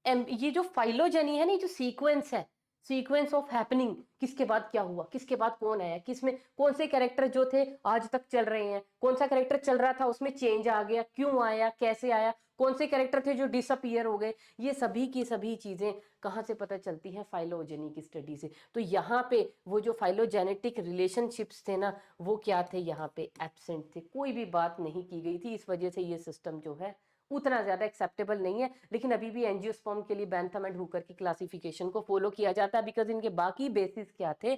ये जो फाइलोजेनी है ना, जो सीक्वेंस है, सीक्वेंस ऑफ हैपनिंग, किसके बाद क्या हुआ, किसके बाद कौन आया, किसमें कौन से कैरेक्टर जो थे आज तक चल रहे हैं, कौन सा कैरेक्टर चल रहा था उसमें चेंज आ गया, क्यों आया, कैसे आया, कौन से कैरेक्टर थे जो डिसअपियर हो गए, ये सभी की सभी चीजें कहाँ से पता चलती हैं? फाइलोजेनी की स्टडी से। तो यहाँ पे वो जो फाइलोजेनेटिक रिलेशनशिप्स थे ना, वो क्या थे? यहाँ पे एब्सेंट थे, कोई भी बात नहीं की गई थी। इस वजह से ये सिस्टम जो है उतना ज्यादा एक्सेप्टेबल नहीं है। लेकिन अभी भी एंजियोस्पर्म के लिए बैंथम एंड हुकर की क्लासिफिकेशन को फॉलो किया जाता है, बिकॉज इनके बाकी बेसिस क्या थे?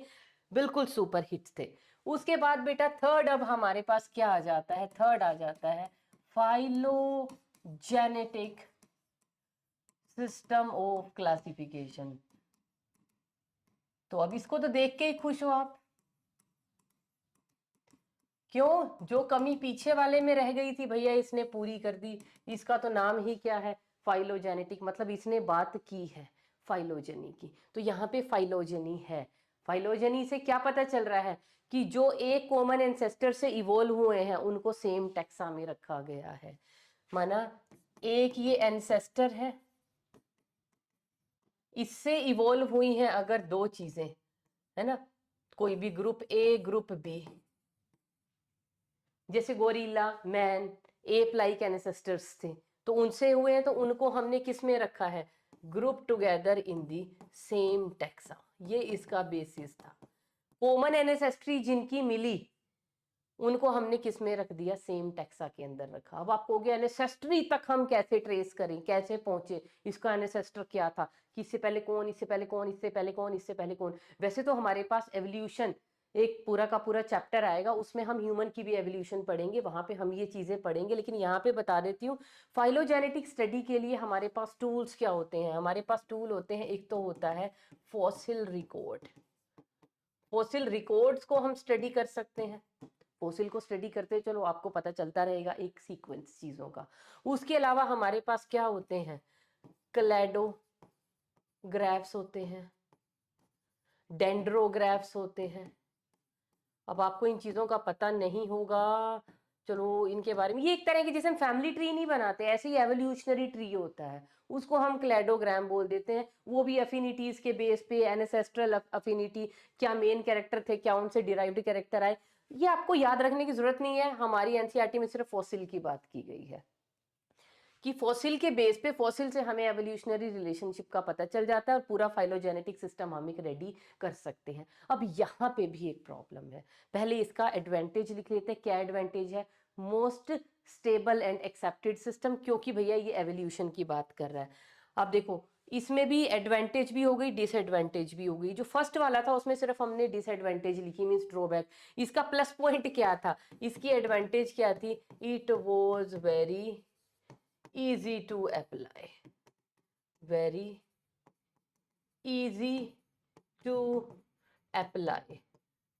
बिल्कुल सुपर हिट थे। उसके बाद बेटा थर्ड, अब हमारे पास क्या आ जाता है? थर्ड आ जाता है फाइलोजेनेटिक सिस्टम ऑफ क्लासिफिकेशन। तो अब इसको तो देख के ही खुश हो आप, क्यों? जो कमी पीछे वाले में रह गई थी भैया, इसने पूरी कर दी। इसका तो नाम ही क्या है? फाइलोजेनेटिक, मतलब इसने बात की है फाइलोजेनी की। तो यहाँ पे फाइलोजेनी है। फाइलोजेनी से क्या पता चल रहा है? कि जो एक कॉमन एंसेस्टर से इवोल्व हुए हैं उनको सेम टैक्सा में रखा गया है। माना एक ये एंसेस्टर है, इससे इवोल्व हुई हैं अगर दो चीजें, है ना, कोई भी ग्रुप ए ग्रुप बी, जैसे gorilla, man, ape like ancestors थे, तो उनसे हुए हैं, तो उनको हमने किस में रखा है? Group together in the same taxa. ये इसका बेसिस था। कॉमन एनेसेस्ट्री जिनकी मिली उनको हमने किस में रख दिया? सेम टैक्सा के अंदर रखा। अब आप कहोगे एनेसेस्ट्री तक हम कैसे ट्रेस करें, कैसे पहुंचे, इसका एनेसेस्टर क्या था, कि इससे पहले कौन, इससे पहले कौन, इससे पहले कौन, इससे पहले कौन? वैसे तो हमारे पास एवोल्यूशन एक पूरा का पूरा चैप्टर आएगा, उसमें हम ह्यूमन की भी एवोल्यूशन पढ़ेंगे, वहां पे हम ये चीजें पढ़ेंगे। लेकिन यहाँ पे बता देती हूँ, फाइलोजेनेटिक स्टडी के लिए हमारे पास टूल्स क्या होते हैं? हमारे पास टूल होते हैं, एक तो होता है फॉसिल रिकॉर्ड। फॉसिल रिकॉर्ड्स को हम स्टडी कर सकते हैं। फॉसिल को स्टडी करते चलो, आपको पता चलता रहेगा एक सीक्वेंस चीजों का। उसके अलावा हमारे पास क्या होते हैं? क्लैडोग्राफ्स होते हैं, डेंड्रोग्राफ्स होते हैं। अब आपको इन चीजों का पता नहीं होगा, चलो इनके बारे में, ये एक तरह की, जैसे हम फैमिली ट्री नहीं बनाते, ऐसे ही एवोल्यूशनरी ट्री होता है, उसको हम क्लैडोग्राम बोल देते हैं। वो भी अफिनिटीज के बेस पे, एनेसेस्ट्रल अफिनिटी, क्या मेन कैरेक्टर थे, क्या उनसे डिराइव्ड कैरेक्टर आए, ये आपको याद रखने की जरूरत नहीं है। हमारी एनसीईआरटी में सिर्फ फॉसिल की बात की गई है कि फॉसिल के बेस पे, फॉसिल से हमें एवोल्यूशनरी रिलेशनशिप का पता चल जाता है और पूरा फाइलोजेनेटिक सिस्टम हम एक रेडी कर सकते हैं। अब यहाँ पे भी एक प्रॉब्लम है, पहले इसका एडवांटेज लिख लेते हैं। क्या एडवांटेज है? Most stable and accepted system, क्योंकि भैया ये एवोल्यूशन की बात कर रहा है। अब देखो, इसमें भी एडवांटेज भी हो गई, डिसएडवांटेज भी हो गई। जो फर्स्ट वाला था उसमें सिर्फ हमने डिसएडवांटेज लिखी, मींस ड्रॉबैक। इसका प्लस पॉइंट क्या था? इसकी एडवांटेज क्या थी? It was very easy to apply, very easy to apply।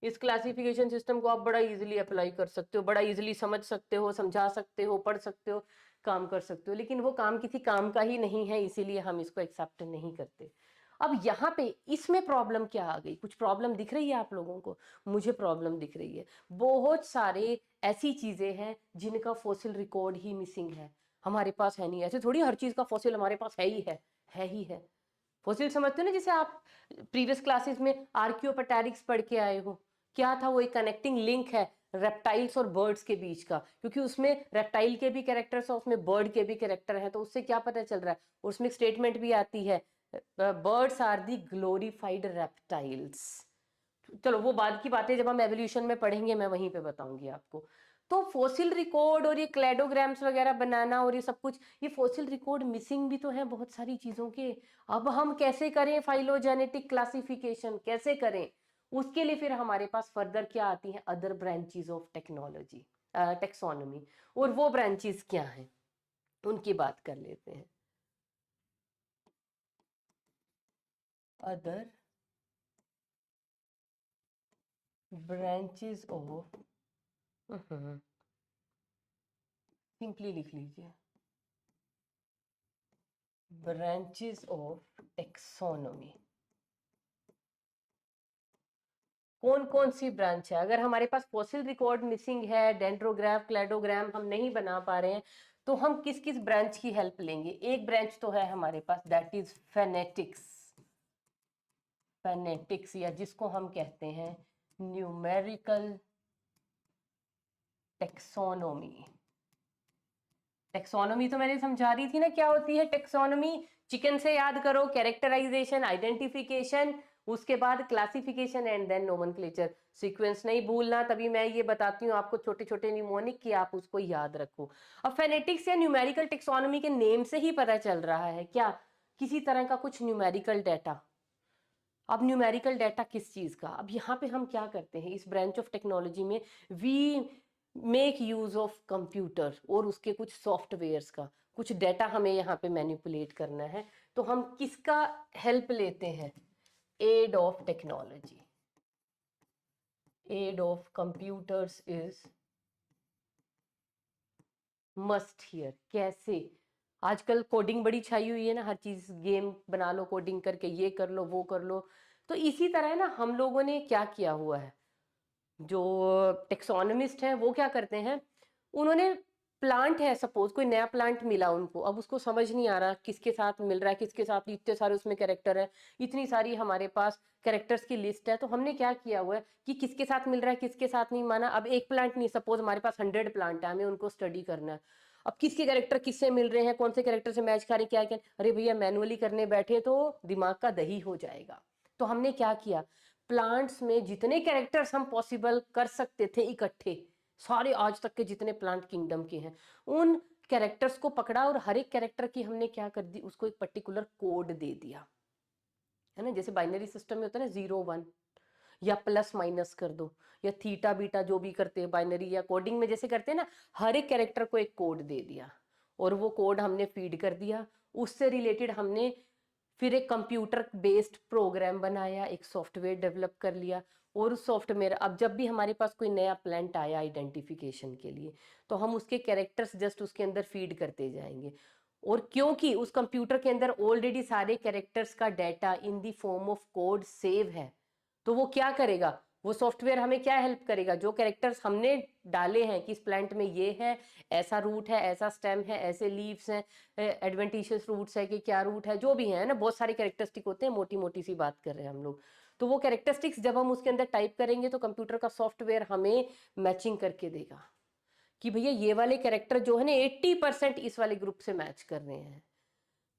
इस क्लासिफिकेशन सिस्टम को आप बड़ा इजीली अप्लाई कर सकते हो, बड़ा इजीली समझ सकते हो, समझा सकते हो, पढ़ सकते हो, काम कर सकते हो। लेकिन वो काम किसी काम का ही नहीं है, इसीलिए हम इसको एक्सेप्ट नहीं करते। अब यहाँ पे इसमें प्रॉब्लम क्या आ गई? कुछ प्रॉब्लम दिख रही है आप लोगों को? मुझे प्रॉब्लम दिख रही है। बहुत सारे ऐसी चीजें हैं जिनका फॉसिल रिकॉर्ड ही मिसिंग है, हमारे पास है नहीं। ऐसे थोड़ी हर चीज का फॉसिल हमारे पास है ही है ही है। फॉसिल समझते हो ना, जैसे आप प्रीवियस क्लासेस में आर्कियोपेटेरिक्स पढ़ के आए हो, क्या था वो? एक कनेक्टिंग लिंक है रेप्टाइल्स और बर्ड्स के बीच का, क्योंकि उसमें रेप्टाइल के भी कैरेक्टर्स और उसमें बर्ड के भी कैरेक्टर हैं। तो उससे क्या पता चल रहा है? उसमें स्टेटमेंट भी आती है, birds are the glorified reptiles. चलो वो बाद की बातें जब हम एवोल्यूशन में पढ़ेंगे, मैं वहीं पे बताऊंगी आपको। तो फॉसिल रिकॉर्ड और ये क्लैडोग्राम्स वगैरह बनाना और ये सब कुछ, ये फॉसिल रिकॉर्ड मिसिंग भी तो है बहुत सारी चीजों के। अब हम कैसे करें फाइलोजेनेटिक क्लासिफिकेशन, कैसे करें? उसके लिए फिर हमारे पास फर्दर क्या आती है? Other branches of technology, taxonomy. और वो ब्रांचेस क्या हैं, उनकी बात कर लेते हैं। अदर ब्रांचेस ऑफ, सिंपली लिख लीजिए, ब्रांचेस ऑफ टेक्सोनोमी। कौन कौन सी ब्रांच है? अगर हमारे पास फॉसिल रिकॉर्ड मिसिंग है, डेंड्रोग्राफ, क्लैडोग्राम हम नहीं बना पा रहे हैं, तो हम किस किस ब्रांच की हेल्प लेंगे? एक ब्रांच तो है हमारे पास, दैट इज फेनेटिक्स। फेनेटिक्स, या जिसको हम कहते हैं न्यूमेरिकल टेक्सोनोमी। टेक्सोनोमी तो मैंने समझा रही थी ना क्या होती है टेक्सोनोमी। चिकन से याद करो, कैरेक्टराइजेशन, आइडेंटिफिकेशन, उसके बाद classification and then nomenclature. Sequence नहीं भूलना, तभी मैं ये बताती हूँ आपको छोटे छोटे निमोनिक कि आप उसको याद रखो। अब फेनेटिक्स या न्यूमेरिकल टेक्सोनोमी के नेम से ही पता चल रहा है क्या, किसी तरह का कुछ न्यूमेरिकल डाटा। अब न्यूमेरिकल डाटा किस चीज का? अब यहाँ पे हम क्या करते हैं इस ब्रांच ऑफ टेक्नोलॉजी में, we make use of computer और उसके कुछ सॉफ्टवेयर्स का। कुछ डाटा हमें यहाँ पे मैनिपुलेट करना है, तो हम किसका हेल्प लेते हैं? Aid of technology, aid of computers is must here. कैसे? आजकल कोडिंग बड़ी छाई हुई है ना, हर चीज गेम बना लो कोडिंग करके, ये कर लो वो कर लो। तो इसी तरह ना हम लोगों ने क्या किया हुआ है, जो टेक्सोनमिस्ट हैं वो क्या करते हैं, उन्होंने प्लांट है, सपोज कोई नया प्लांट मिला उनको, अब उसको समझ नहीं आ रहा किसके साथ मिल रहा है किसके साथ नहीं, इतने सारे उसमें कैरेक्टर है, इतनी सारी हमारे पास कैरेक्टर्स की लिस्ट है। तो हमने क्या किया हुआ है कि किसके साथ मिल रहा है किसके साथ नहीं, माना अब एक प्लांट नहीं, सपोज हमारे पास 100 प्लांट है, हमें उनको स्टडी करना है। अब किसके कैरेक्टर किससे मिल रहे हैं, कौन से कैरेक्टर से मैच करें, क्या क्या, अरे भैया मैनुअली करने बैठे तो दिमाग का दही हो जाएगा। तो हमने क्या किया, प्लांट्स में जितने कैरेक्टर्स हम पॉसिबल कर सकते थे इकट्ठे, सारे आज तक के जितने प्लांट किंगडम के हैं, उन कैरेक्टर्स को पकड़ा और हर एक कैरेक्टर की हमने क्या कर दी, उसको एक पर्टिकुलर कोड दे दिया, है ना। जैसे बाइनरी सिस्टम में होता है ना 0 1, या प्लस माइनस कर दो, या थीटा बीटा, जो भी करते हैं बाइनरी या कोडिंग में जैसे करते हैं ना, हर एक कैरेक्टर को एक कोड दे दिया और वो कोड हमने फीड कर दिया। उससे रिलेटेड हमने फिर एक कंप्यूटर बेस्ड प्रोग्राम बनाया, एक सॉफ्टवेयर डेवलप कर लिया। और उस सॉफ्टवेयर, अब जब भी हमारे पास कोई नया प्लांट आया आइडेंटिफिकेशन के लिए, तो हम उसके कैरेक्टर्स जस्ट उसके अंदर फीड करते जाएंगे। और क्योंकि उस कंप्यूटर के अंदर ऑलरेडी सारे कैरेक्टर्स का data in the form of code save है, तो वो क्या करेगा, वो सॉफ्टवेयर हमें क्या हेल्प करेगा, जो कैरेक्टर्स हमने डाले हैं कि इस प्लांट में ये है, ऐसा रूट है, ऐसा स्टेम है, ऐसे लीव्स हैं, एडवेंटिशियस रूट्स है कि क्या रूट है, जो भी है ना, बहुत सारे कैरेक्टरिस्टिक होते हैं, मोटी मोटी सी बात कर रहे हैं हम लोग। तो वो कैरेक्टरिस्टिक्स जब हम उसके अंदर टाइप करेंगे तो कंप्यूटर का सॉफ्टवेयर हमें मैचिंग करके देगा कि भैया ये वाले कैरेक्टर जो है ना 80% इस वाले ग्रुप से मैच कर रहे हैं,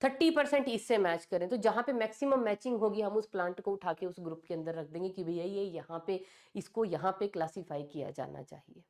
30% इससे मैच करें। तो जहां पे मैक्सिमम मैचिंग होगी हम उस प्लांट को उठा के उस ग्रुप के अंदर रख देंगे कि भैया ये यहाँ पे, इसको यहाँ पे क्लासीफाई किया जाना चाहिए।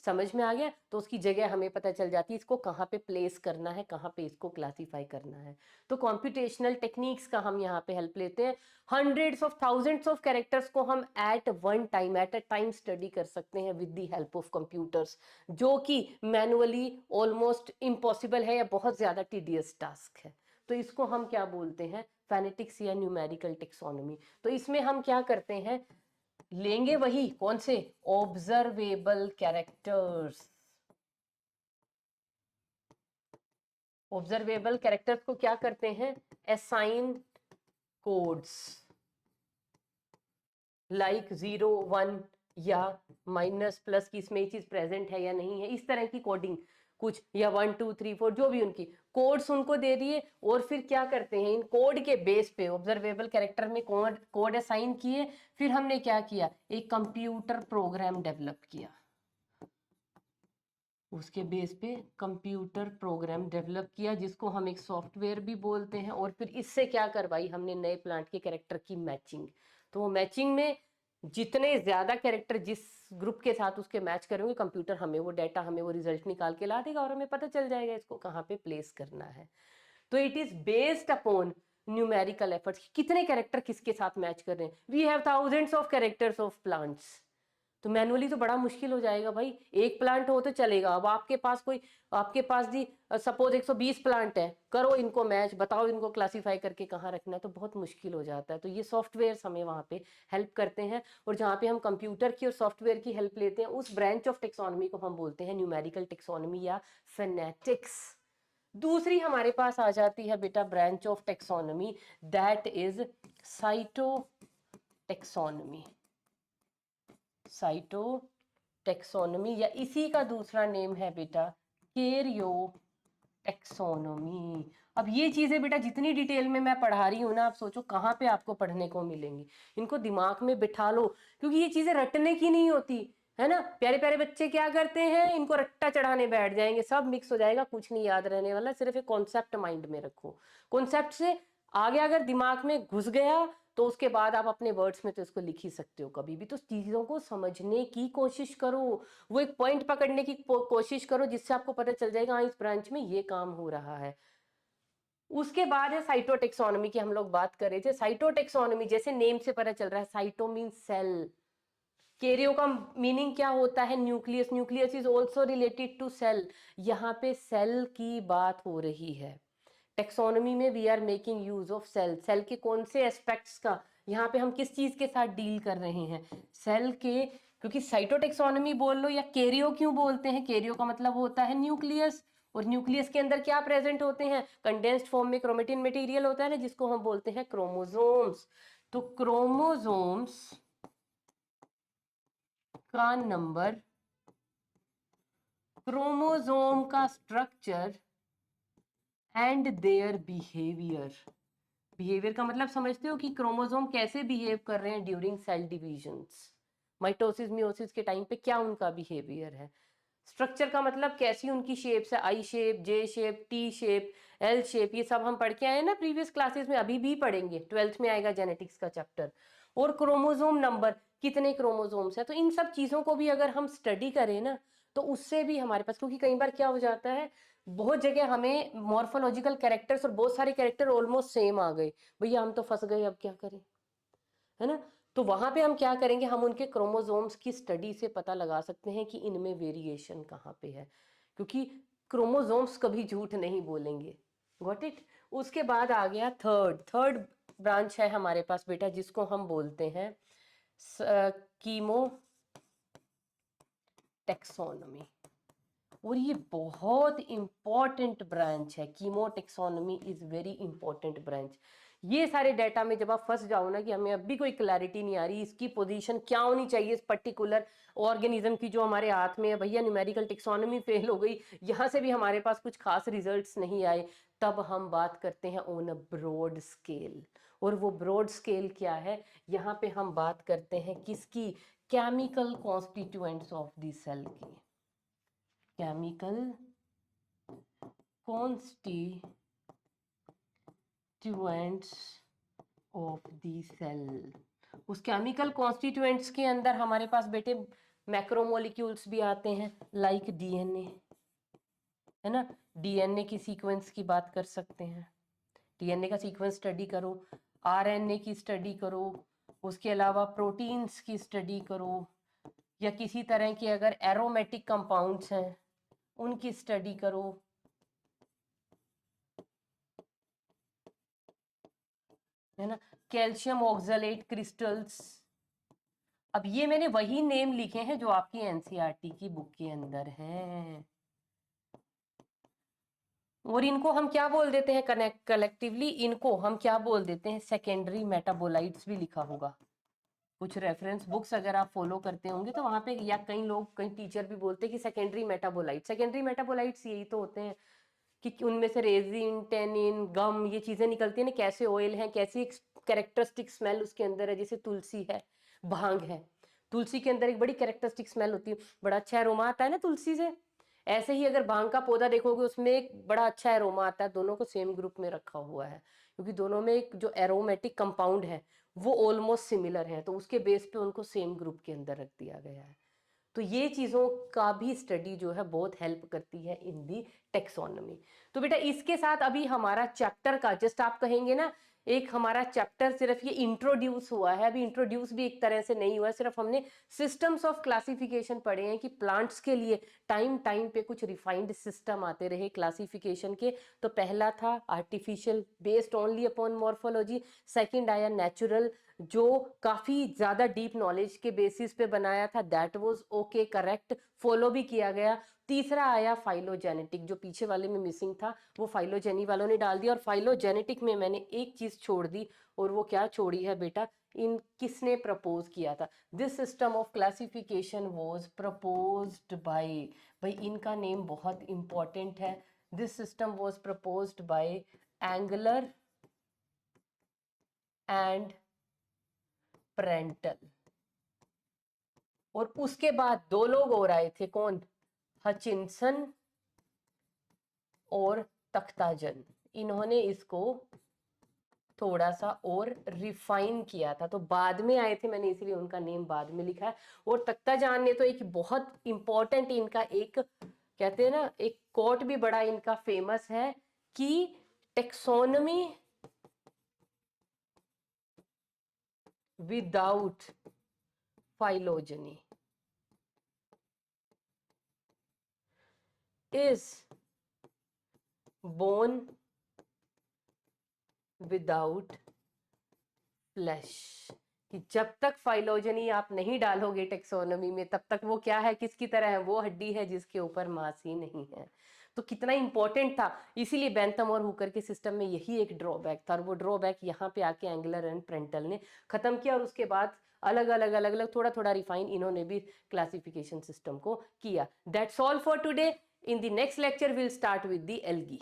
समझ में आ गया? तो उसकी जगह हमें पता चल जाती है इसको कहाँ पे प्लेस करना है, कहाँ पे इसको क्लासीफाई करना है। तो कॉम्पिटेशनल टेक्निक्स का हम यहाँ पे हेल्प लेते हैं। Hundreds of thousands of characters को हम at one time, at a time study कर सकते हैं with the help of computers, जो कि मैनुअली ऑलमोस्ट इम्पॉसिबल है या बहुत ज्यादा टीडियस टास्क है। तो इसको हम क्या बोलते हैं, फेनेटिक्स या न्यूमेरिकल टेक्सोनोमी। तो इसमें हम क्या करते हैं, लेंगे वही कौन से, ऑब्जर्वेबल कैरेक्टर्स। ऑब्जर्वेबल कैरेक्टर्स को क्या करते हैं, असाइन कोड्स, लाइक 0 1 या माइनस प्लस की इसमें चीज प्रेजेंट है या नहीं है, इस तरह की कोडिंग कुछ, या 1 2 3 4 जो भी उनकी कोड्स उनको दे दिए। और फिर क्या करते हैं, इन कोड के बेस पे ऑब्जर्वेबल कैरेक्टर में कोड कोड असाइन किए। फिर हमने क्या किया, एक कंप्यूटर प्रोग्राम डेवलप किया, उसके बेस पे कंप्यूटर प्रोग्राम डेवलप किया जिसको हम एक सॉफ्टवेयर भी बोलते हैं। और फिर इससे क्या करवाई हमने, नए प्लांट के कैरेक्टर की मैचिंग। तो वो मैचिंग में जितने ज्यादा कैरेक्टर जिस ग्रुप के साथ उसके मैच करेंगे, कंप्यूटर हमें वो डाटा, हमें वो रिजल्ट निकाल के ला देगा और हमें पता चल जाएगा इसको कहाँ पे प्लेस करना है। तो it is based upon numerical efforts, कितने कैरेक्टर किसके साथ मैच कर रहे हैं। We have thousands of characters of plants, तो मैनुअली तो बड़ा मुश्किल हो जाएगा भाई। एक प्लांट हो तो चलेगा, अब आपके पास कोई, आपके पास दी सपोज 120 प्लांट है, करो इनको मैच, बताओ इनको क्लासीफाई करके कहाँ रखना है, तो बहुत मुश्किल हो जाता है। तो ये सॉफ्टवेयर हमें वहाँ पे हेल्प करते हैं। और जहाँ पे हम कंप्यूटर की और सॉफ्टवेयर की हेल्प लेते हैं, उस ब्रांच ऑफ टेक्सोनॉमी को हम बोलते हैं न्यूमेरिकल टेक्सोनॉमी या फेनेटिक्स। दूसरी हमारे पास आ जाती है बेटा branch of taxonomy, that is cytotaxonomy. Cytotaxonomy, या इसी का दूसरा नेम है बेटा कैरियो टेक्सोनॉमी। अब ये चीजें बेटा जितनी डिटेल में मैं पढ़ा रही हूँ ना, आप सोचो कहाँ पे आपको पढ़ने को मिलेंगी। इनको दिमाग में बिठा लो, क्योंकि ये चीजें रटने की नहीं होती है ना। प्यारे प्यारे बच्चे क्या करते हैं, इनको रट्टा चढ़ाने बैठ जाएंगे, सब मिक्स हो जाएगा, कुछ नहीं याद रहने वाला। सिर्फ एक कॉन्सेप्ट माइंड में रखो, कॉन्सेप्ट से आगे अगर दिमाग में घुस गया तो उसके बाद आप अपने वर्ड्स में तो इसको लिख ही सकते हो। कभी भी तो चीजों को समझने की कोशिश करो, वो एक पॉइंट पकड़ने की कोशिश करो, जिससे आपको पता चल जाएगा हाँ इस ब्रांच में ये काम हो रहा है। उसके बाद है साइटोटेक्सोनॉमी की हम लोग बात कर रहे थे। साइटोटेक्सोनॉमी जैसे नेम से पता चल रहा है, साइटो मीन सेल, कैरियो का मीनिंग क्या होता है, nucleus, nucleus is also related to cell. यहाँ पे सेल की बात हो रही है। टेक्सोनॉमी में we are making use of cell, cell के कौन से एस्पेक्ट्स का, यहाँ पे हम किस चीज के साथ डील कर रहे हैं, सेल के। क्योंकि साइटोटेक्सोनॉमी बोल लो या कैरियो क्यों बोलते हैं, कैरियो का मतलब होता है न्यूक्लियस, और न्यूक्लियस के अंदर क्या प्रेजेंट होते हैं, कंडेंस्ड फॉर्म में क्रोमेटिन मटेरियल होता है ना, जिसको हम बोलते हैं क्रोमोसोम्स। तो क्रोमोसोम्स का नंबर, क्रोमोसोम का structure and their behaviour. Behaviour का मतलब समझते हो कि क्रोमोसोम कैसे बिहेव कर रहे हैं during cell divisions, mitosis meiosis के टाइम पे क्या उनका बिहेवियर है। स्ट्रक्चर का मतलब कैसी उनकी शेप्स है, I shape, J shape, T shape, L shape, ये सब हम पढ़ के आए ना प्रीवियस क्लासेस में, अभी भी पढ़ेंगे, 12th में आएगा जेनेटिक्स का चैप्टर। और क्रोमोसोम नंबर, कितने क्रोमोसोम्स है, तो इन सब चीजों को भी अगर हम स्टडी करें ना, तो उससे भी हमारे पास, क्योंकि कई बार क्या हो जाता है, बहुत जगह हमें मॉर्फोलॉजिकल कैरेक्टर्स और बहुत सारे कैरेक्टर ऑलमोस्ट सेम आ गए, भैया हम तो फंस गए, अब क्या करें, है ना। तो वहां पे हम क्या करेंगे, हम उनके क्रोमोसोम्स की स्टडी से पता लगा सकते हैं कि इनमें वेरिएशन कहाँ पे है, क्योंकि क्रोमोसोम्स कभी झूठ नहीं बोलेंगे। Got it. उसके बाद आ गया थर्ड ब्रांच है हमारे पास बेटा, जिसको हम बोलते हैं कीमो टेक्सोनॉमी। और ये बहुत इंपॉर्टेंट ब्रांच है, कीमोटेक्सोनॉमी इज वेरी इंपॉर्टेंट ब्रांच। ये सारे डाटा में जब आप फंस जाओ ना कि हमें अब भी कोई क्लैरिटी नहीं आ रही, इसकी पोजीशन क्या होनी चाहिए इस पर्टिकुलर ऑर्गेनिज्म की जो हमारे हाथ में है, भैया न्यूमेरिकल टेक्सोनॉमी फेल हो गई, यहाँ से भी हमारे पास कुछ खास रिजल्ट्स नहीं आए, तब हम बात करते हैं ऑन अ ब्रॉड स्केल। और वो ब्रॉड स्केल क्या है, यहाँ पे हम बात करते हैं किसकी, chemical constituents of the cell की, chemical constituents of the cell. उस केमिकल कॉन्स्टिट्यूएंट्स के अंदर हमारे पास बेटे मैक्रोमोलिक्यूल्स भी आते हैं, लाइक डीएनए, है ना। डीएनए की सीक्वेंस की बात कर सकते हैं, डीएनए का सीक्वेंस स्टडी करो, आरएनए की स्टडी करो, उसके अलावा प्रोटीन्स की स्टडी करो, या किसी तरह के अगर एरोमेटिक कंपाउंड्स हैं उनकी स्टडी करो, है ना। Calcium oxalate crystals. अब ये मैंने वही नेम लिखे हैं जो आपकी एनसीईआरटी की बुक के अंदर हैं, और इनको हम क्या बोल देते हैं, कनेक्ट कलेक्टिवली इनको हम क्या बोल देते हैं, सेकेंडरी मेटाबोलाइट्स भी लिखा होगा। कुछ रेफरेंस बुक्स अगर आप फॉलो करते होंगे तो वहां पे, या कई लोग, कई टीचर भी बोलते हैं कि सेकेंडरी मेटाबोलाइट, सेकेंडरी मेटाबोलाइट्स यही तो होते हैं कि उनमें से रेजिन, टेनिन, गम, ये चीजें निकलती है ना, कैसे ऑयल है, कैसी कैरेक्टरिस्टिक स्मेल उसके अंदर है, जैसे तुलसी है, भांग है, तुलसी के अंदर एक बड़ी कैरेक्टरिस्टिक स्मेल होती है, बड़ा अच्छा अरोमा आता है ना तुलसी से। ऐसे ही अगर भांग का पौधा देखोगे उसमें एक बड़ा अच्छा एरोमा आता है, दोनों को सेम ग्रुप में रखा हुआ है, क्योंकि दोनों में एक जो एरोमेटिक कंपाउंड है वो ऑलमोस्ट सिमिलर है, तो उसके बेस पे उनको सेम ग्रुप के अंदर रख दिया गया है। तो ये चीज़ों का भी स्टडी जो है बहुत हेल्प करती है इन दी टेक्सोनॉमी। तो बेटा इसके साथ अभी हमारा चैप्टर का जस्ट आप कहेंगे ना, एक हमारा चैप्टर सिर्फ ये इंट्रोड्यूस हुआ है, अभी इंट्रोड्यूस भी एक तरह से नहीं हुआ है, सिर्फ हमने सिस्टम्स ऑफ क्लासिफिकेशन पढ़े हैं कि प्लांट्स के लिए टाइम टाइम पे कुछ रिफाइंड सिस्टम आते रहे क्लासिफिकेशन के। तो पहला था artificial based only upon morphology, second आया नेचुरल जो काफी ज्यादा डीप नॉलेज के बेसिस पे बनाया था, that was okay correct, follow भी किया गया। तीसरा आया फाइलोजेनेटिक, जो पीछे वाले में मिसिंग था वो फाइलोजेनी वालों ने डाल दिया। और फाइलोजेनेटिक में मैंने एक चीज छोड़ दी, और वो क्या छोड़ी है बेटा, इन किसने प्रपोज किया था, this system of classification was proposed by, भाई इनका नेम बहुत इंपॉर्टेंट है, this system was proposed by Engler and Prantl. और उसके बाद दो लोग और आए थे, कौन, हचिनसन और तख्ताजन, इन्होंने इसको थोड़ा सा और रिफाइन किया था, तो बाद में आए थे, मैंने इसीलिए उनका नेम बाद में लिखा है। और तख्ताजान ने तो एक बहुत इंपॉर्टेंट इनका एक कहते हैं ना, एक कोट भी बड़ा इनका फेमस है कि taxonomy without phylogeny is bone without flash, कि जब तक फाइलोजेनी आप नहीं डालोगे टेक्सोनोमी में तब तक वो क्या है, किसकी तरह है, वो हड्डी है जिसके ऊपर मांस ही नहीं है। तो कितना इंपॉर्टेंट था, इसीलिए बेंथम और हुकर के सिस्टम में यही एक ड्रॉबैक था, और वो ड्रॉबैक यहाँ पे आके एंगलर एंड प्रेंटल ने खत्म किया। और उसके बाद अलग अलग अलग अलग थोड़ा थोड़ा रिफाइन इन्होंने भी क्लासिफिकेशन सिस्टम को किया। That's all for today, in the next lecture will start with the algae.